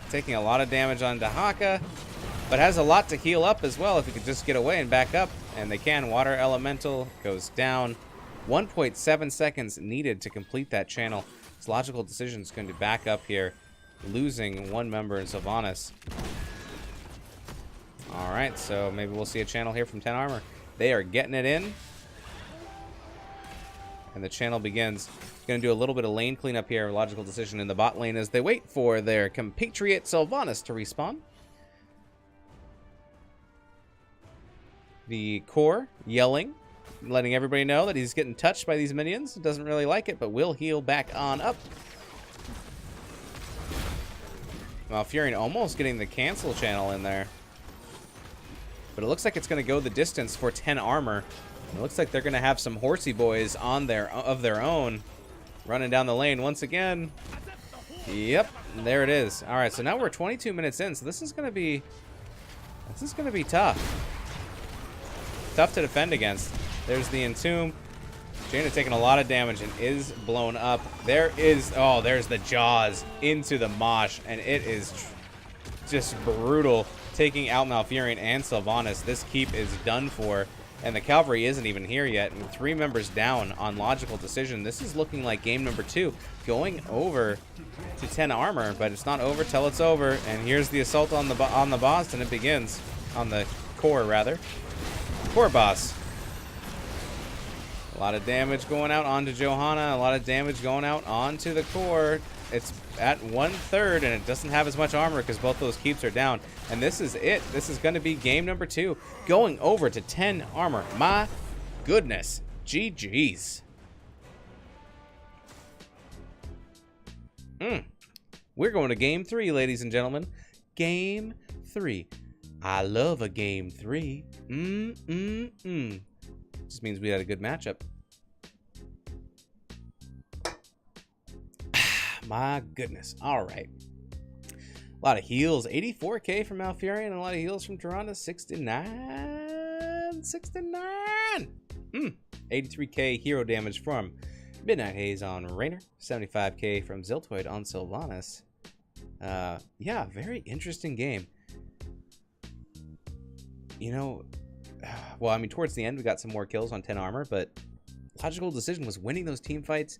taking a lot of damage on Dahaka, but has a lot to heal up as well if he could just get away and back up. And they can. Water Elemental goes down. 1.7 seconds needed to complete that channel. This logical decision is going to back up here, losing one member in Sylvanas. All right, so maybe we'll see a channel here from 10 armor. They are getting it in, and the channel begins. Going to do a little bit of lane cleanup here. Logical decision in the bot lane as they wait for their compatriot Sylvanas to respawn. The core yelling, letting everybody know that he's getting touched by these minions. Doesn't really like it, but will heal back on up. Malfurion almost getting the cancel channel in there. But it looks like it's going to go the distance for 10 armor. It looks like they're going to have some horsey boys on of their own. Running down the lane once again. Yep, there it is. All right, so now we're 22 minutes in, so this is going to be tough. Tough to defend against. There's the Entomb. Jaina taking a lot of damage and is blown up. There's the Jaws into the Mosh, and it is just brutal, taking out Malfurion and Sylvanas. This keep is done for, and the cavalry isn't even here yet, and 3 members down on logical decision. This is looking like game number 2, going over to 10 armor, but it's not over till it's over. And here's the assault on the boss, and it begins on the core, rather. Core boss. A lot of damage going out onto Johanna, a lot of damage going out onto the core. It's at 1/3, and it doesn't have as much armor because both those keeps are down. And this is it. This is going to be game number 2, going over to 10 armor. My goodness. GG's. We're going to game 3, ladies and gentlemen. Game 3. I love a game 3. Just means we had a good matchup. My goodness. All right. A lot of heals. 84k from Malfurion, and a lot of heals from Tyrande. 69. 83k hero damage from Midnight Haze on Raynor. 75k from Ziltoid on Sylvanas. Yeah, very interesting game. You know, well, I mean, towards the end, we got some more kills on 10 armor, but logical decision was winning those team fights,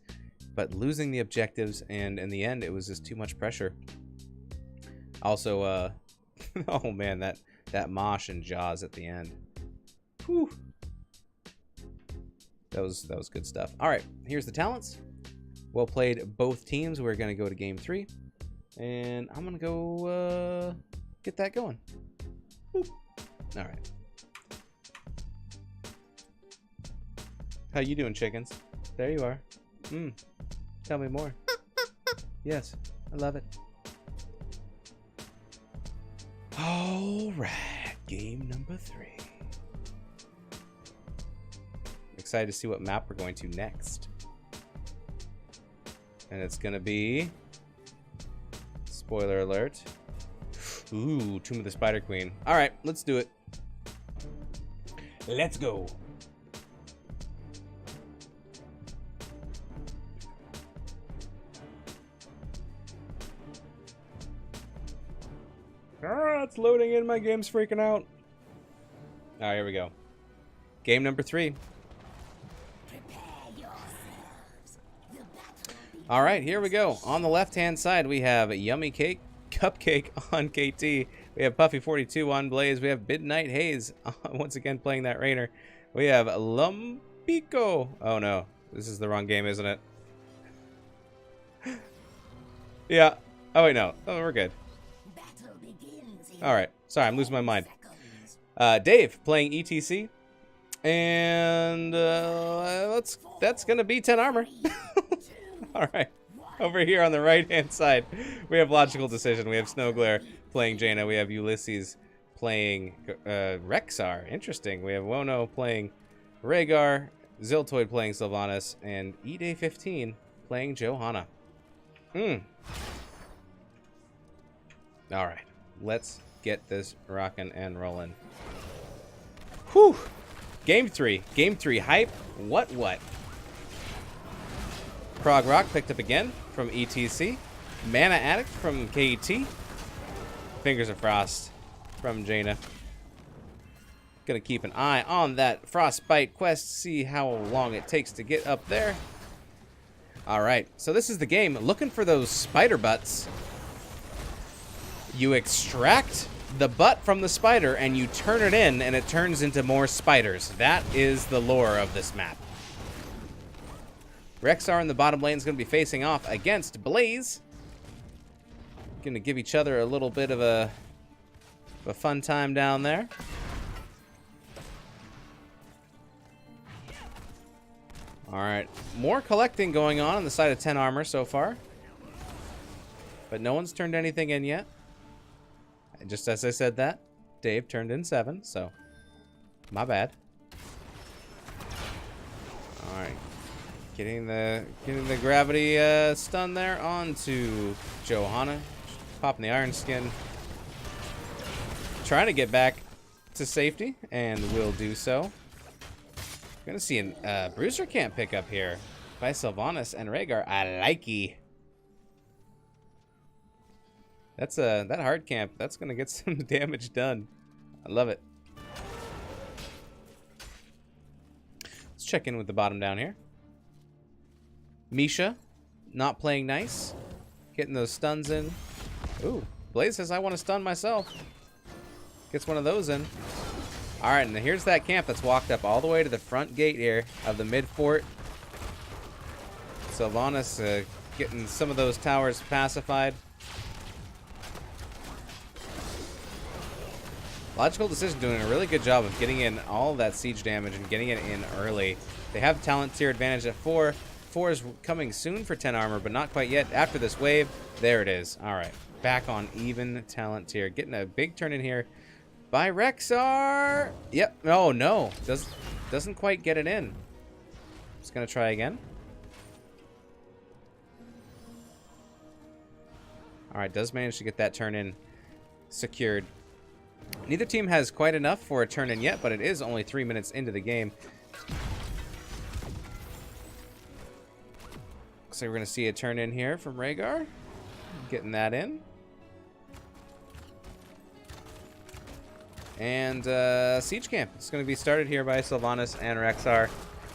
but losing the objectives, and in the end, it was just too much pressure. Also, oh man, that Mosh and Jaws at the end. Whew. That was good stuff. All right, here's the talents. Well played, both teams. We're gonna go to game 3, and I'm gonna go get that going. Whew. All right. How you doing, chickens? There you are. Tell me more. Yes, I love it. All right, game number 3. Excited to see what map we're going to next. And it's gonna be, spoiler alert, ooh, Tomb of the Spider Queen. All right, let's do it. Let's go. It's loading in. My game's freaking out. All right, here we go. Game number 3. All right, here we go. On the left-hand side, we have Yummy Cake, Cupcake on KT. We have Puffy42 on Blaze. We have Midnight Haze, once again playing that Raynor. We have Lumpico. Oh no, this is the wrong game, isn't it? Yeah. Oh wait, no. Oh, we're good. All right. Sorry, I'm losing my mind. Dave playing ETC, and that's gonna be 10 armor. All right. Over here on the right-hand side, we have Logical Decision. We have Snowglare playing Jaina. We have Ulysses playing Rexar. Interesting. We have Wono playing Rhaegar, Ziltoid playing Sylvanas, and Eday15 playing Johanna. All right. Let's get this rocking and rolling. Whew. Game 3. Game 3 hype. What? Prog Rock picked up again from ETC. Mana Addict from KT. Fingers of Frost from Jaina. Gonna keep an eye on that Frostbite quest, see how long it takes to get up there. Alright, so this is the game. Looking for those spider butts. You extract the butt from the spider and you turn it in and it turns into more spiders. That is the lore of this map. Rexar in the bottom lane is going to be facing off against Blaze. Going to give each other a little bit of a fun time down there. Alright, more collecting going on the side of 10 armor so far. But no one's turned anything in yet. And just as I said that, Dave turned in 7, so my bad. Alright. Getting the gravity stun there onto Johanna. Popping the Iron Skin. Trying to get back to safety, and will do so. Gonna see a Bruiser camp pick up here by Sylvanas and Rhaegar. I likey. That's that hard camp. That's gonna get some damage done. I love it. Let's check in with the bottom down here. Misha, not playing nice. Getting those stuns in. Ooh, Blaze says I want to stun myself. Gets one of those in. Alright, and here's that camp that's walked up all the way to the front gate here of the mid fort. Sylvanas getting some of those towers pacified. Logical Decision doing a really good job of getting in all of that siege damage and getting it in early. They have talent tier advantage at 4. 4 is coming soon for 10 armor, but not quite yet. After this wave, there it is. Alright, back on even talent tier. Getting a big turn in here by Rexar. Yep. Oh no, doesn't quite get it in. Just gonna try again. All right, does manage to get that turn in secured. Neither team has quite enough for a turn in yet, but it is only 3 minutes into the game. Looks like we're gonna see a turn in here from Rhaegar. Getting that in. And Siege Camp. It's going to be started here by Sylvanas and Rexar.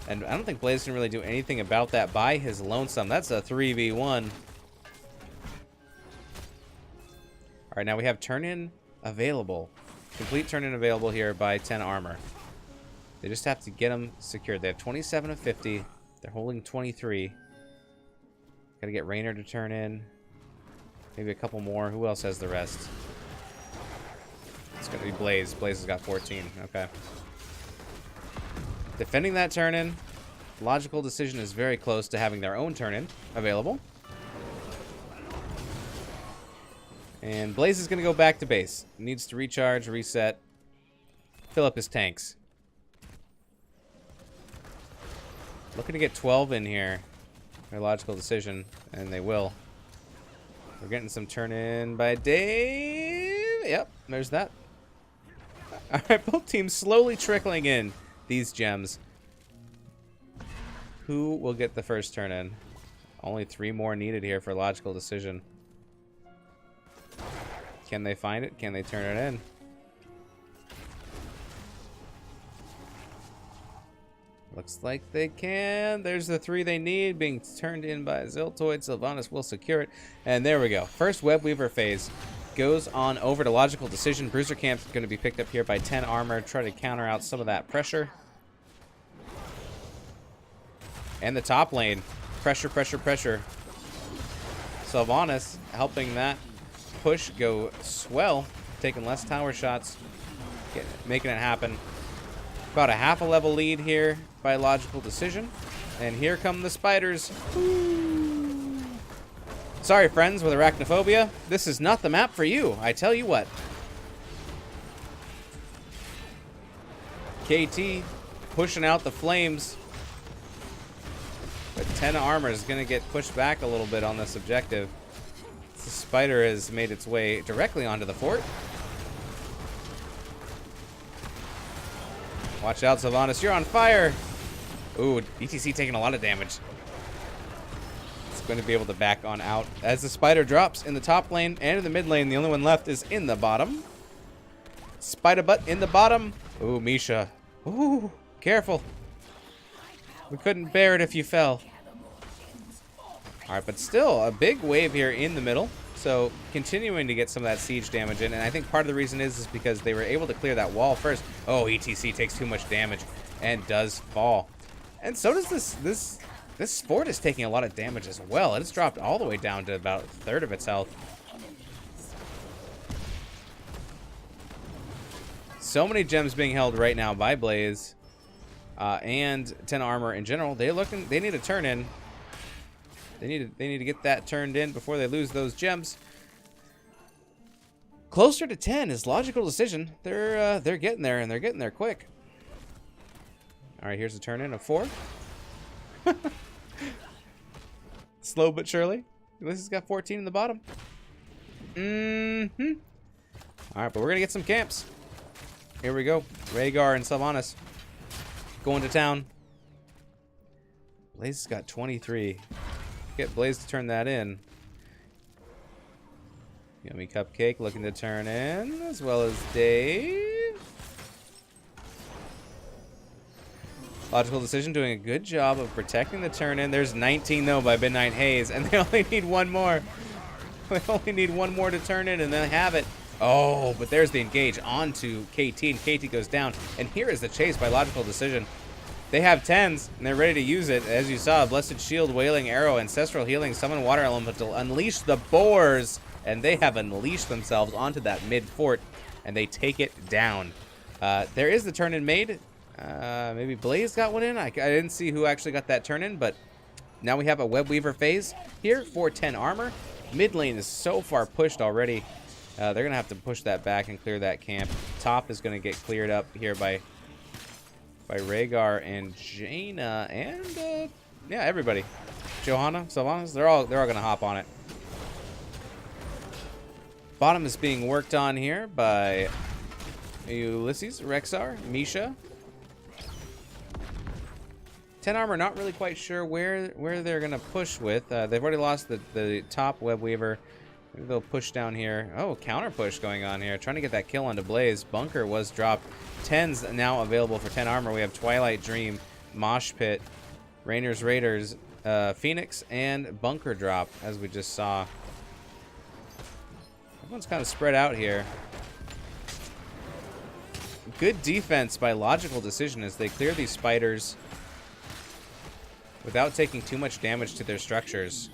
And I don't think Blaze can really do anything about that by his lonesome. That's a 3v1. All right, now we have turn-in available. Complete turn-in available here by 10 armor. They just have to get them secured. They have 27 of 50. They're holding 23. Got to get Raynor to turn in. Maybe a couple more. Who else has the rest? It's going to be Blaze. Blaze has got 14. Okay. Defending that turn-in. Logical Decision is very close to having their own turn-in available. And Blaze is going to go back to base. Needs to recharge, reset, fill up his tanks. Looking to get 12 in here. Their Logical Decision, and they will. We're getting some turn-in by Dave. Yep, there's that. Alright, both teams slowly trickling in these gems. Who will get the first turn in? Only 3 more needed here for Logical Decision. Can they find it? Can they turn it in? Looks like they can. There's the 3 they need being turned in by Ziltoid. Sylvanas will secure it. And there we go. First Web Weaver phase goes on over to Logical Decision. Bruiser Camp's going to be picked up here by 10 armor. Try to counter out some of that pressure. And the top lane. Pressure, pressure, pressure. Sylvanas helping that push go swell. Taking less tower shots. Making it happen. About a half a level lead here by Logical Decision. And here come the spiders. Ooh. Sorry, friends with arachnophobia. This is not the map for you, I tell you what. KT pushing out the flames. But 10 armor is going to get pushed back a little bit on this objective. The spider has made its way directly onto the fort. Watch out, Sylvanas. You're on fire. Ooh, ETC taking a lot of damage. It's going to be able to back on out as the spider drops in the top lane and in the mid lane. The only one left is in the bottom. Spider butt in the bottom. Ooh, Misha. Ooh, careful. We couldn't bear it if you fell. All right, but still a big wave here in the middle. So continuing to get some of that siege damage in, and I think part of the reason is because they were able to clear that wall first. Oh, ETC takes too much damage and does fall. And so does this fort is taking a lot of damage as well. It's dropped all the way down to about a third of its health. So many gems being held right now by Blaze and 10 armor in general. They need a turn in. They need to get that turned in before they lose those gems. Closer to 10 is Logical Decision. They're getting there, and they're getting there quick. All right, here's a turn in of 4. Slow but surely. This has got 14 in the bottom. All right, but we're gonna get some camps. Here we go. Rhaegar and Sylvanas going to town. Blaze has got 23. Get Blaze to turn that in. Yummy Cupcake looking to turn in, as well as Dave. Logical Decision doing a good job of protecting the turn in. There's 19 though by Midnight Haze, and they only need one more. They only need one more to turn in, and they have it. Oh, but there's the engage onto KT, and KT goes down. And here is the chase by Logical Decision. They have 10s, and they're ready to use it. As you saw, Blessed Shield, Wailing Arrow, Ancestral Healing, Summon Water Elemental, unleash the boars. And they have unleashed themselves onto that mid fort, and they take it down. There is the turn-in made. Maybe Blaze got one in. I didn't see who actually got that turn-in, but now we have a Web Weaver phase here for 10 armor. Mid lane is so far pushed already. They're going to have to push that back and clear that camp. Top is going to get cleared up here by Rhaegar and Jaina and yeah, everybody. Johanna, Sylvanas, they're all going to hop on it. Bottom is being worked on here by Ulysses, Rexar, Misha. 10 armor, not really quite sure where they're going to push with. They've already lost the top Web Weaver. Maybe they'll push down here. Oh, counter push going on here. Trying to get that kill onto Blaze. Bunker was dropped. 10's now available for 10 armor. We have Twilight Dream, Mosh Pit, Rainer's Raiders, Phoenix, and Bunker drop, as we just saw. Everyone's kind of spread out here. Good defense by Logical Decision as they clear these spiders without taking too much damage to their structures.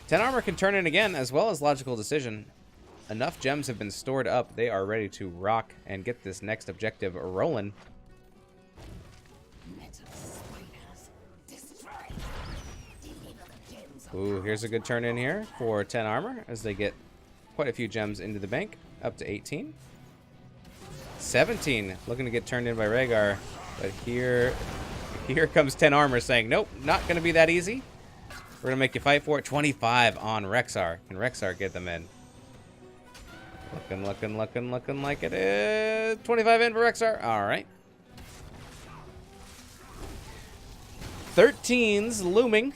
10 armor can turn in again, as well as Logical Decision. Enough gems have been stored up. They are ready to rock and get this next objective rolling. Ooh, here's a good turn in here for 10 armor as they get quite a few gems into the bank, up to 18. 17 looking to get turned in by Rhaegar, but here comes 10 armor saying, nope, not going to be that easy. We're going to make you fight for it. 25 on Rexar. Can Rexar get them in? Looking like it is. 25 in for Rexar. All right. 13's looming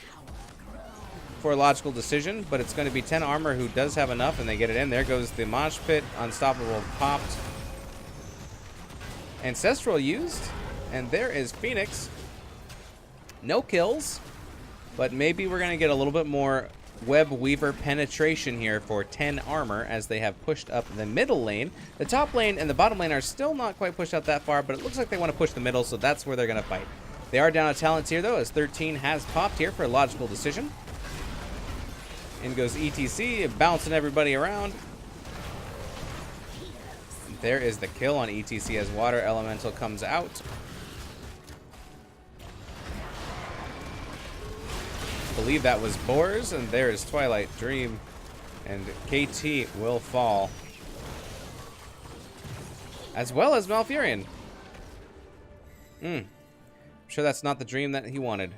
for a Logical Decision, but it's going to be 10 armor who does have enough, and they get it in. There goes the Mosh Pit. Unstoppable popped. Ancestral used, and there is Phoenix. No kills, but maybe we're going to get a little bit more Web Weaver penetration here for 10 armor as they have pushed up the middle lane. The top lane and the bottom lane are still not quite pushed out that far, but it looks like they want to push the middle, so that's where they're going to fight. They are down a talent here, though, as 13 has popped here for a Logical Decision. In goes ETC, bouncing everybody around. There is the kill on ETC as Water Elemental comes out. I believe that was Boars, and there is Twilight Dream, and KT will fall. As well as Malfurion. I'm sure that's not the dream that he wanted.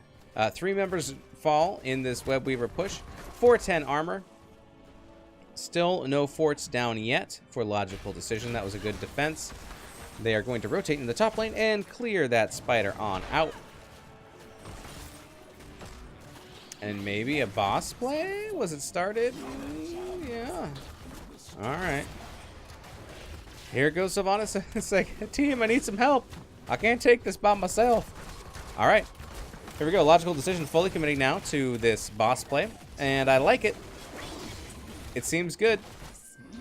3 members fall in this Web Weaver push. 410 armor. Still no forts down yet for Logical Decision. That was a good defense. They are going to rotate in the top lane and clear that spider on out. And maybe a boss play? Was it started? Yeah. Alright. Here goes Sylvanas. It's like, team, I need some help. I can't take this by myself. Alright. Here we go. Logical Decision fully committing now to this boss play. And I like it. It seems good.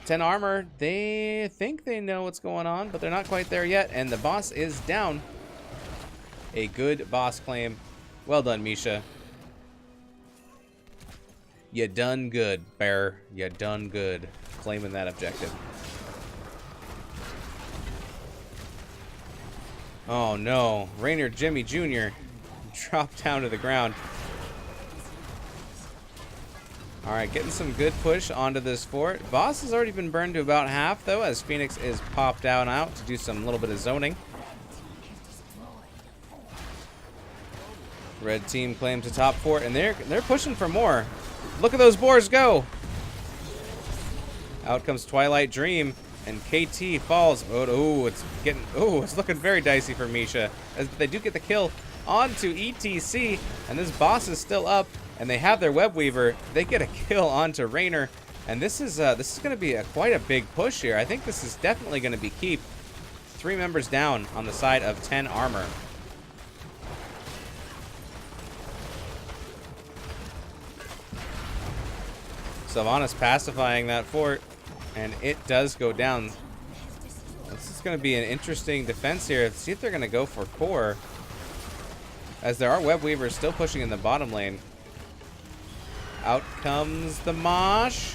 10 armor. They think they know what's going on, but they're not quite there yet. And the boss is down. A good boss claim. Well done, Misha. You done good, Bear. You done good. Claiming that objective. Oh no. Rainer Jimmy Jr. dropped down to the ground. Alright, getting some good push onto this fort. Boss has already been burned to about half, though, as Phoenix is popped down out to do some little bit of zoning. Red team claims the top fort, and they're pushing for more. Look at those boars go! Out comes Twilight Dream, and KT falls. Oh, it's looking very dicey for Misha. As they do get the kill onto ETC, and this boss is still up, and they have their Web Weaver. They get a kill onto Raynor, and this is going to be quite a big push here. I think this is definitely going to be keep. 3 members down on the side of 10 armor. Sylvanas pacifying that fort, and it does go down. This is going to be an interesting defense here. Let's see if they're going to go for core, as there are Web Weavers still pushing in the bottom lane. Out comes the Mosh.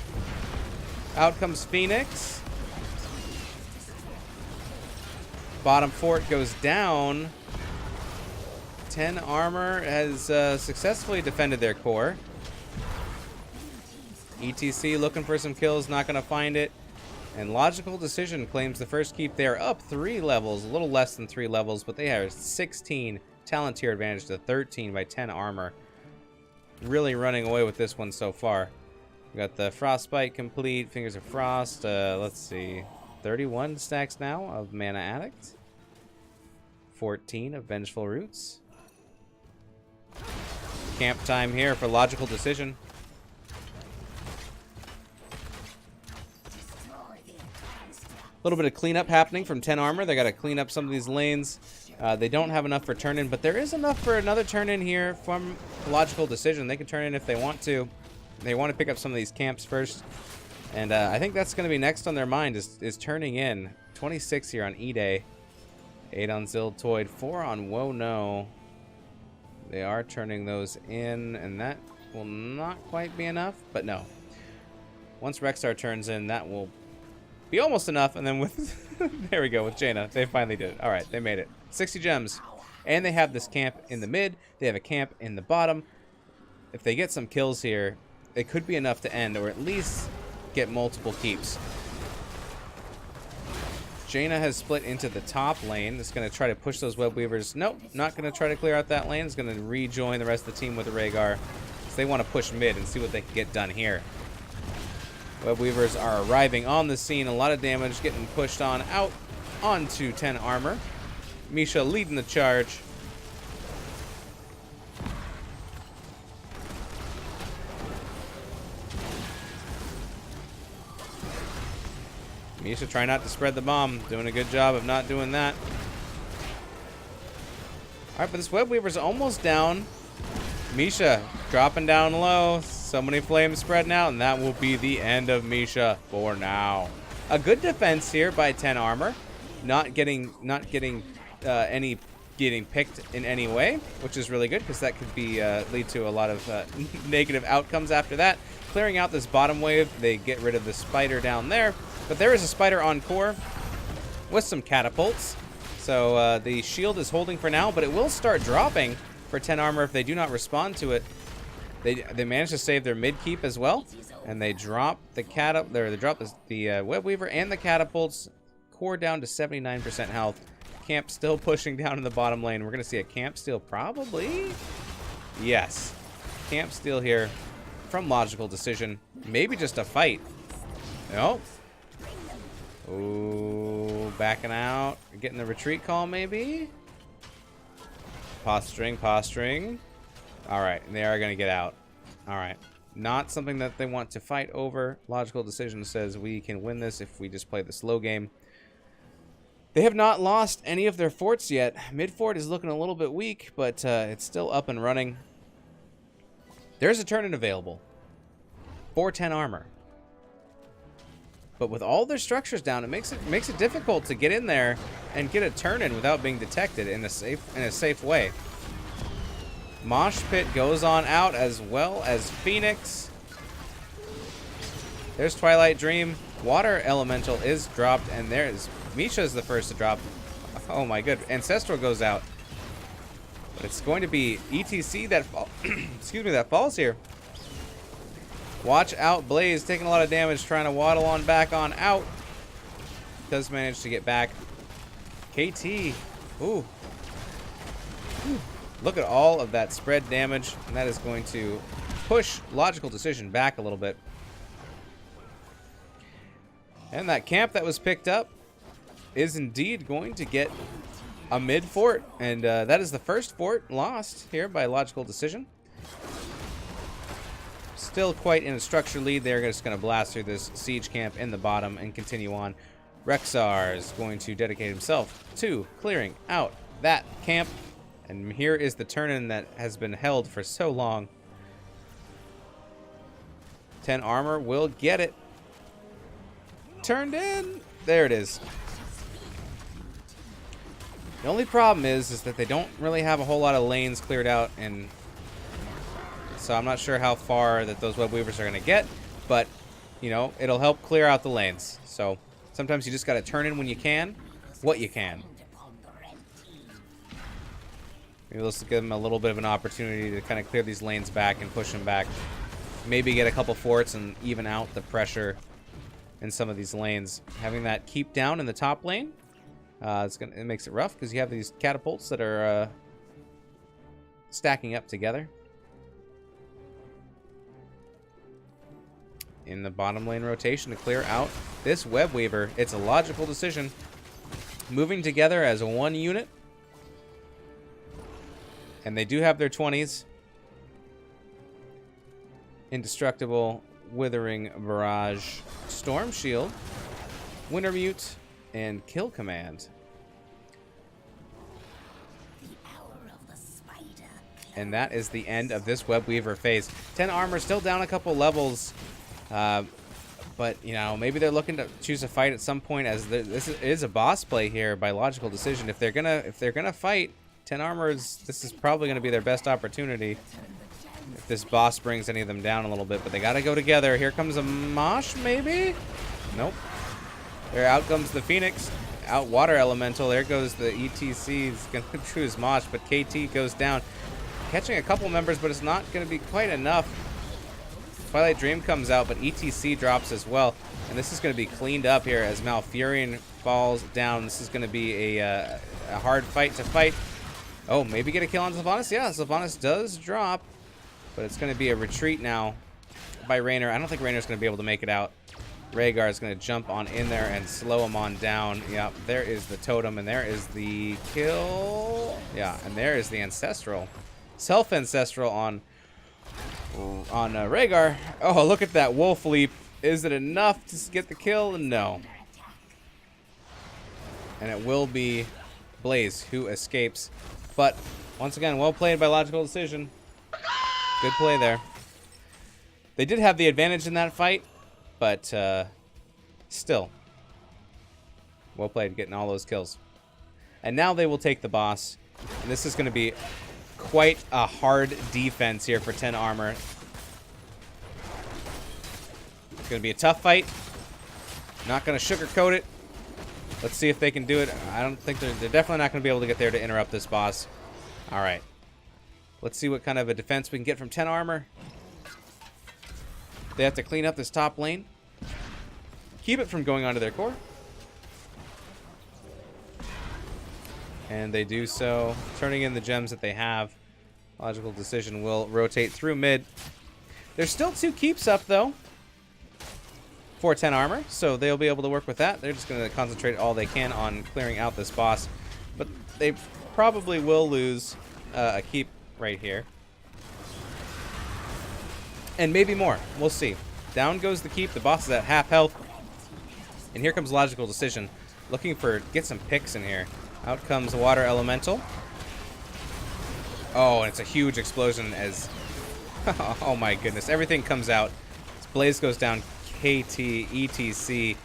Out comes Phoenix. Bottom fort goes down. 10 armor has successfully defended their core. ETC looking for some kills, not going to find it. And Logical Decision claims the first keep. They are up 3 levels, a little less than 3 levels, but they have 16 talent tier advantage to 13 by 10 armor. Really running away with this one so far. We got the Frostbite complete, Fingers of Frost. Let's see, 31 stacks now of Mana Addict. 14 of Vengeful Roots. Camp time here for Logical Decision. A little bit of cleanup happening from 10 armor. They got to clean up some of these lanes. They don't have enough for turn-in, but there is enough for another turn-in here from Logical Decision. They can turn in if they want to. They want to pick up some of these camps first. And I think that's going to be next on their mind is turning in. 26 here on E-Day. 8 on Ziltoid. 4 on Wono. They are turning those in, and that will not quite be enough, but no. Once Rexar turns in, that will be almost enough, and then with there we go with Jaina, they finally did it. All right, they made it. 60 gems, and they have this camp in the mid. They have a camp in the bottom. If they get some kills here, it could be enough to end, or at least get multiple keeps. Jaina has split into the top lane. It's going to try to push those Web Weavers. Nope, not going to try to clear out that lane. It's going to rejoin the rest of the team with the Rhaegar. So they want to push mid and see what they can get done here. Web Weavers are arriving on the scene. A lot of damage getting pushed on out onto 10 armor. Misha leading the charge. Misha trying not to spread the bomb. Doing a good job of not doing that. Alright, but this Web Weaver's almost down. Misha dropping down low. So many flames spreading out, and that will be the end of Misha for now. A good defense here by 10 armor. Not getting picked in any way, which is really good because that could be lead to a lot of negative outcomes after that. Clearing out this bottom wave, they get rid of the spider down there, but there is a spider on core with some catapults. So the shield is holding for now, but it will start dropping for 10 armor if they do not respond to it. They managed to save their mid keep as well, and they drop the the Web Weaver and the catapults. Core down to 79% health. Camp still pushing down in the bottom lane. We're gonna see a camp steal probably. Yes, camp steal here from Logical Decision. Maybe just a fight. Nope. Ooh, backing out, getting the retreat call maybe. Posturing. All right, they are going to get out. All right, not something that they want to fight over. Logical Decision says we can win this if we just play the slow game. They have not lost any of their forts yet. Mid fort is looking a little bit weak, but it's still up and running. There's a turn-in available for 10 armor. But with all their structures down, it makes it difficult to get in there and get a turn-in without being detected in a safe way. Mosh Pit goes on out as well as Phoenix. There's Twilight Dream. Water Elemental is dropped, and there's Misha's the first to drop. Oh my good. Ancestral goes out. But it's going to be ETC that that falls here. Watch out, Blaze taking a lot of damage, trying to waddle on back on out. Does manage to get back. KT. Ooh. Look at all of that spread damage, and that is going to push Logical Decision back a little bit. And that camp that was picked up is indeed going to get a mid fort. And that is the first fort lost here by logical decision. Still quite in a structure lead. They're just going to blast through this siege camp in the bottom and continue on. Rexar is going to dedicate himself to clearing out that camp. And here is the turn-in that has been held for so long. 10 armor will get it. Turned in. There it is. The only problem is that they don't really have a whole lot of lanes cleared out, and so I'm not sure how far that those web weavers are going to get, but you know, it'll help clear out the lanes. So sometimes you just got to turn in when you can, what you can. Maybe let's give them a little bit of an opportunity to kind of clear these lanes back and push them back. Maybe get a couple forts and even out the pressure in some of these lanes. Having that keep down in the top lane, it makes it rough because you have these catapults that are stacking up together. In the bottom lane rotation to clear out this web weaver. It's a logical decision. Moving together as one unit. And they do have their 20s. Indestructible, Withering Barrage, Storm Shield, Winter Mute, and Kill Command. And that is the end of this web weaver phase. 10 armor, still down a couple levels. But you know, maybe they're looking to choose a fight at some point, as this is a boss play here by logical decision. If they're gonna fight, 10 armors, this is probably gonna be their best opportunity. If this boss brings any of them down a little bit, but they gotta go together. Here comes a Mosh, maybe? Nope. There out comes the Phoenix. Out Water Elemental. There goes the ETC. He's gonna choose Mosh, but KT goes down. Catching a couple members, but it's not gonna be quite enough. Twilight Dream comes out, but ETC drops as well. And this is going to be cleaned up here as Malfurion falls down. This is going to be a hard fight to fight. Oh, maybe get a kill on Sylvanas? Yeah, Sylvanas does drop. But it's going to be a retreat now by Raynor. I don't think Raynor's going to be able to make it out. Rhaegar is going to jump on in there and slow him on down. Yeah, there is the totem, and there is the kill. Yeah, and there is the Ancestral. Self-Ancestral on Rhaegar. Oh, look at that wolf leap. Is it enough to get the kill? No. And it will be Blaze who escapes. But once again, well played by logical decision. Good play there. They did have the advantage in that fight, but still. Well played getting all those kills. And now they will take the boss. And this is going to be quite a hard defense here for 10 armor. It's going to be a tough fight. Not going to sugarcoat it. Let's see if they can do it. I don't think they're definitely not going to be able to get there to interrupt this boss. All right. Let's see what kind of a defense we can get from 10 armor. They have to clean up this top lane. Keep it from going onto their core. And they do so, turning in the gems that they have. Logical decision will rotate through mid. There's still 2 keeps up, though, for 10 armor, so they'll be able to work with that. They're just going to concentrate all they can on clearing out this boss. But they probably will lose a keep right here. And maybe more. We'll see. Down goes the keep. The boss is at half health. And here comes logical decision. Looking for, get some picks in here. Out comes the Water Elemental. Oh, and it's a huge explosion as... oh my goodness. Everything comes out. Blaze goes down. KT, ETC.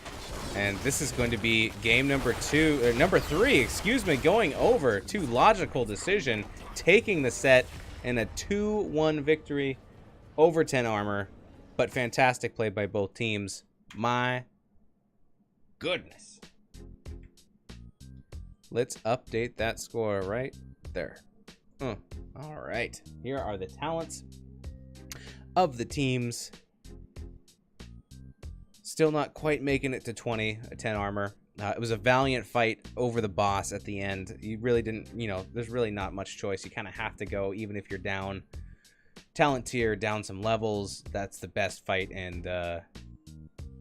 And this is going to be game number 3, excuse me, going over to logical decision. Taking the set in a 2-1 victory over 10 armor. But fantastic play by both teams. My goodness. Let's update that score right there. All right. Here are the talents of the teams. Still not quite making it to 20, 10 armor. It was a valiant fight over the boss at the end. You really didn't, you know, there's really not much choice. You kind of have to go, even if you're down talent tier, down some levels. That's the best fight, and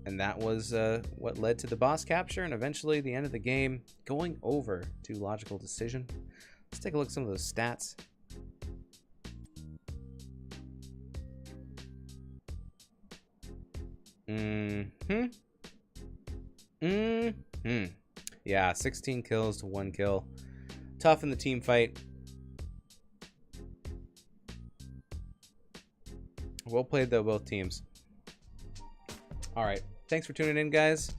And that was what led to the boss capture and eventually the end of the game, going over to logical decision. Let's take a look at some of those stats. Yeah, 16 kills to 1 kill. Tough in the team fight. Well played, though, both teams. All right. Thanks for tuning in, guys.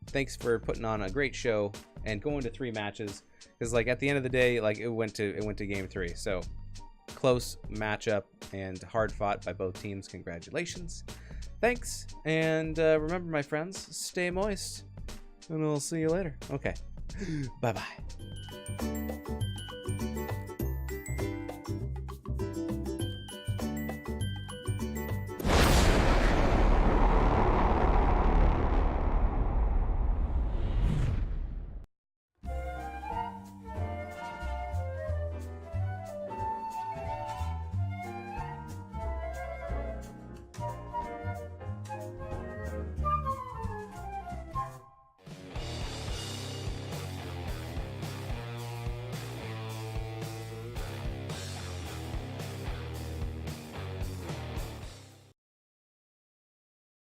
Thanks for putting on a great show and going to 3 matches. Because, like, at the end of the day, like, it went to game 3. So, close matchup and hard fought by both teams. Congratulations. Thanks. And remember, my friends, stay moist. And I'll see you later. Okay. Bye-bye.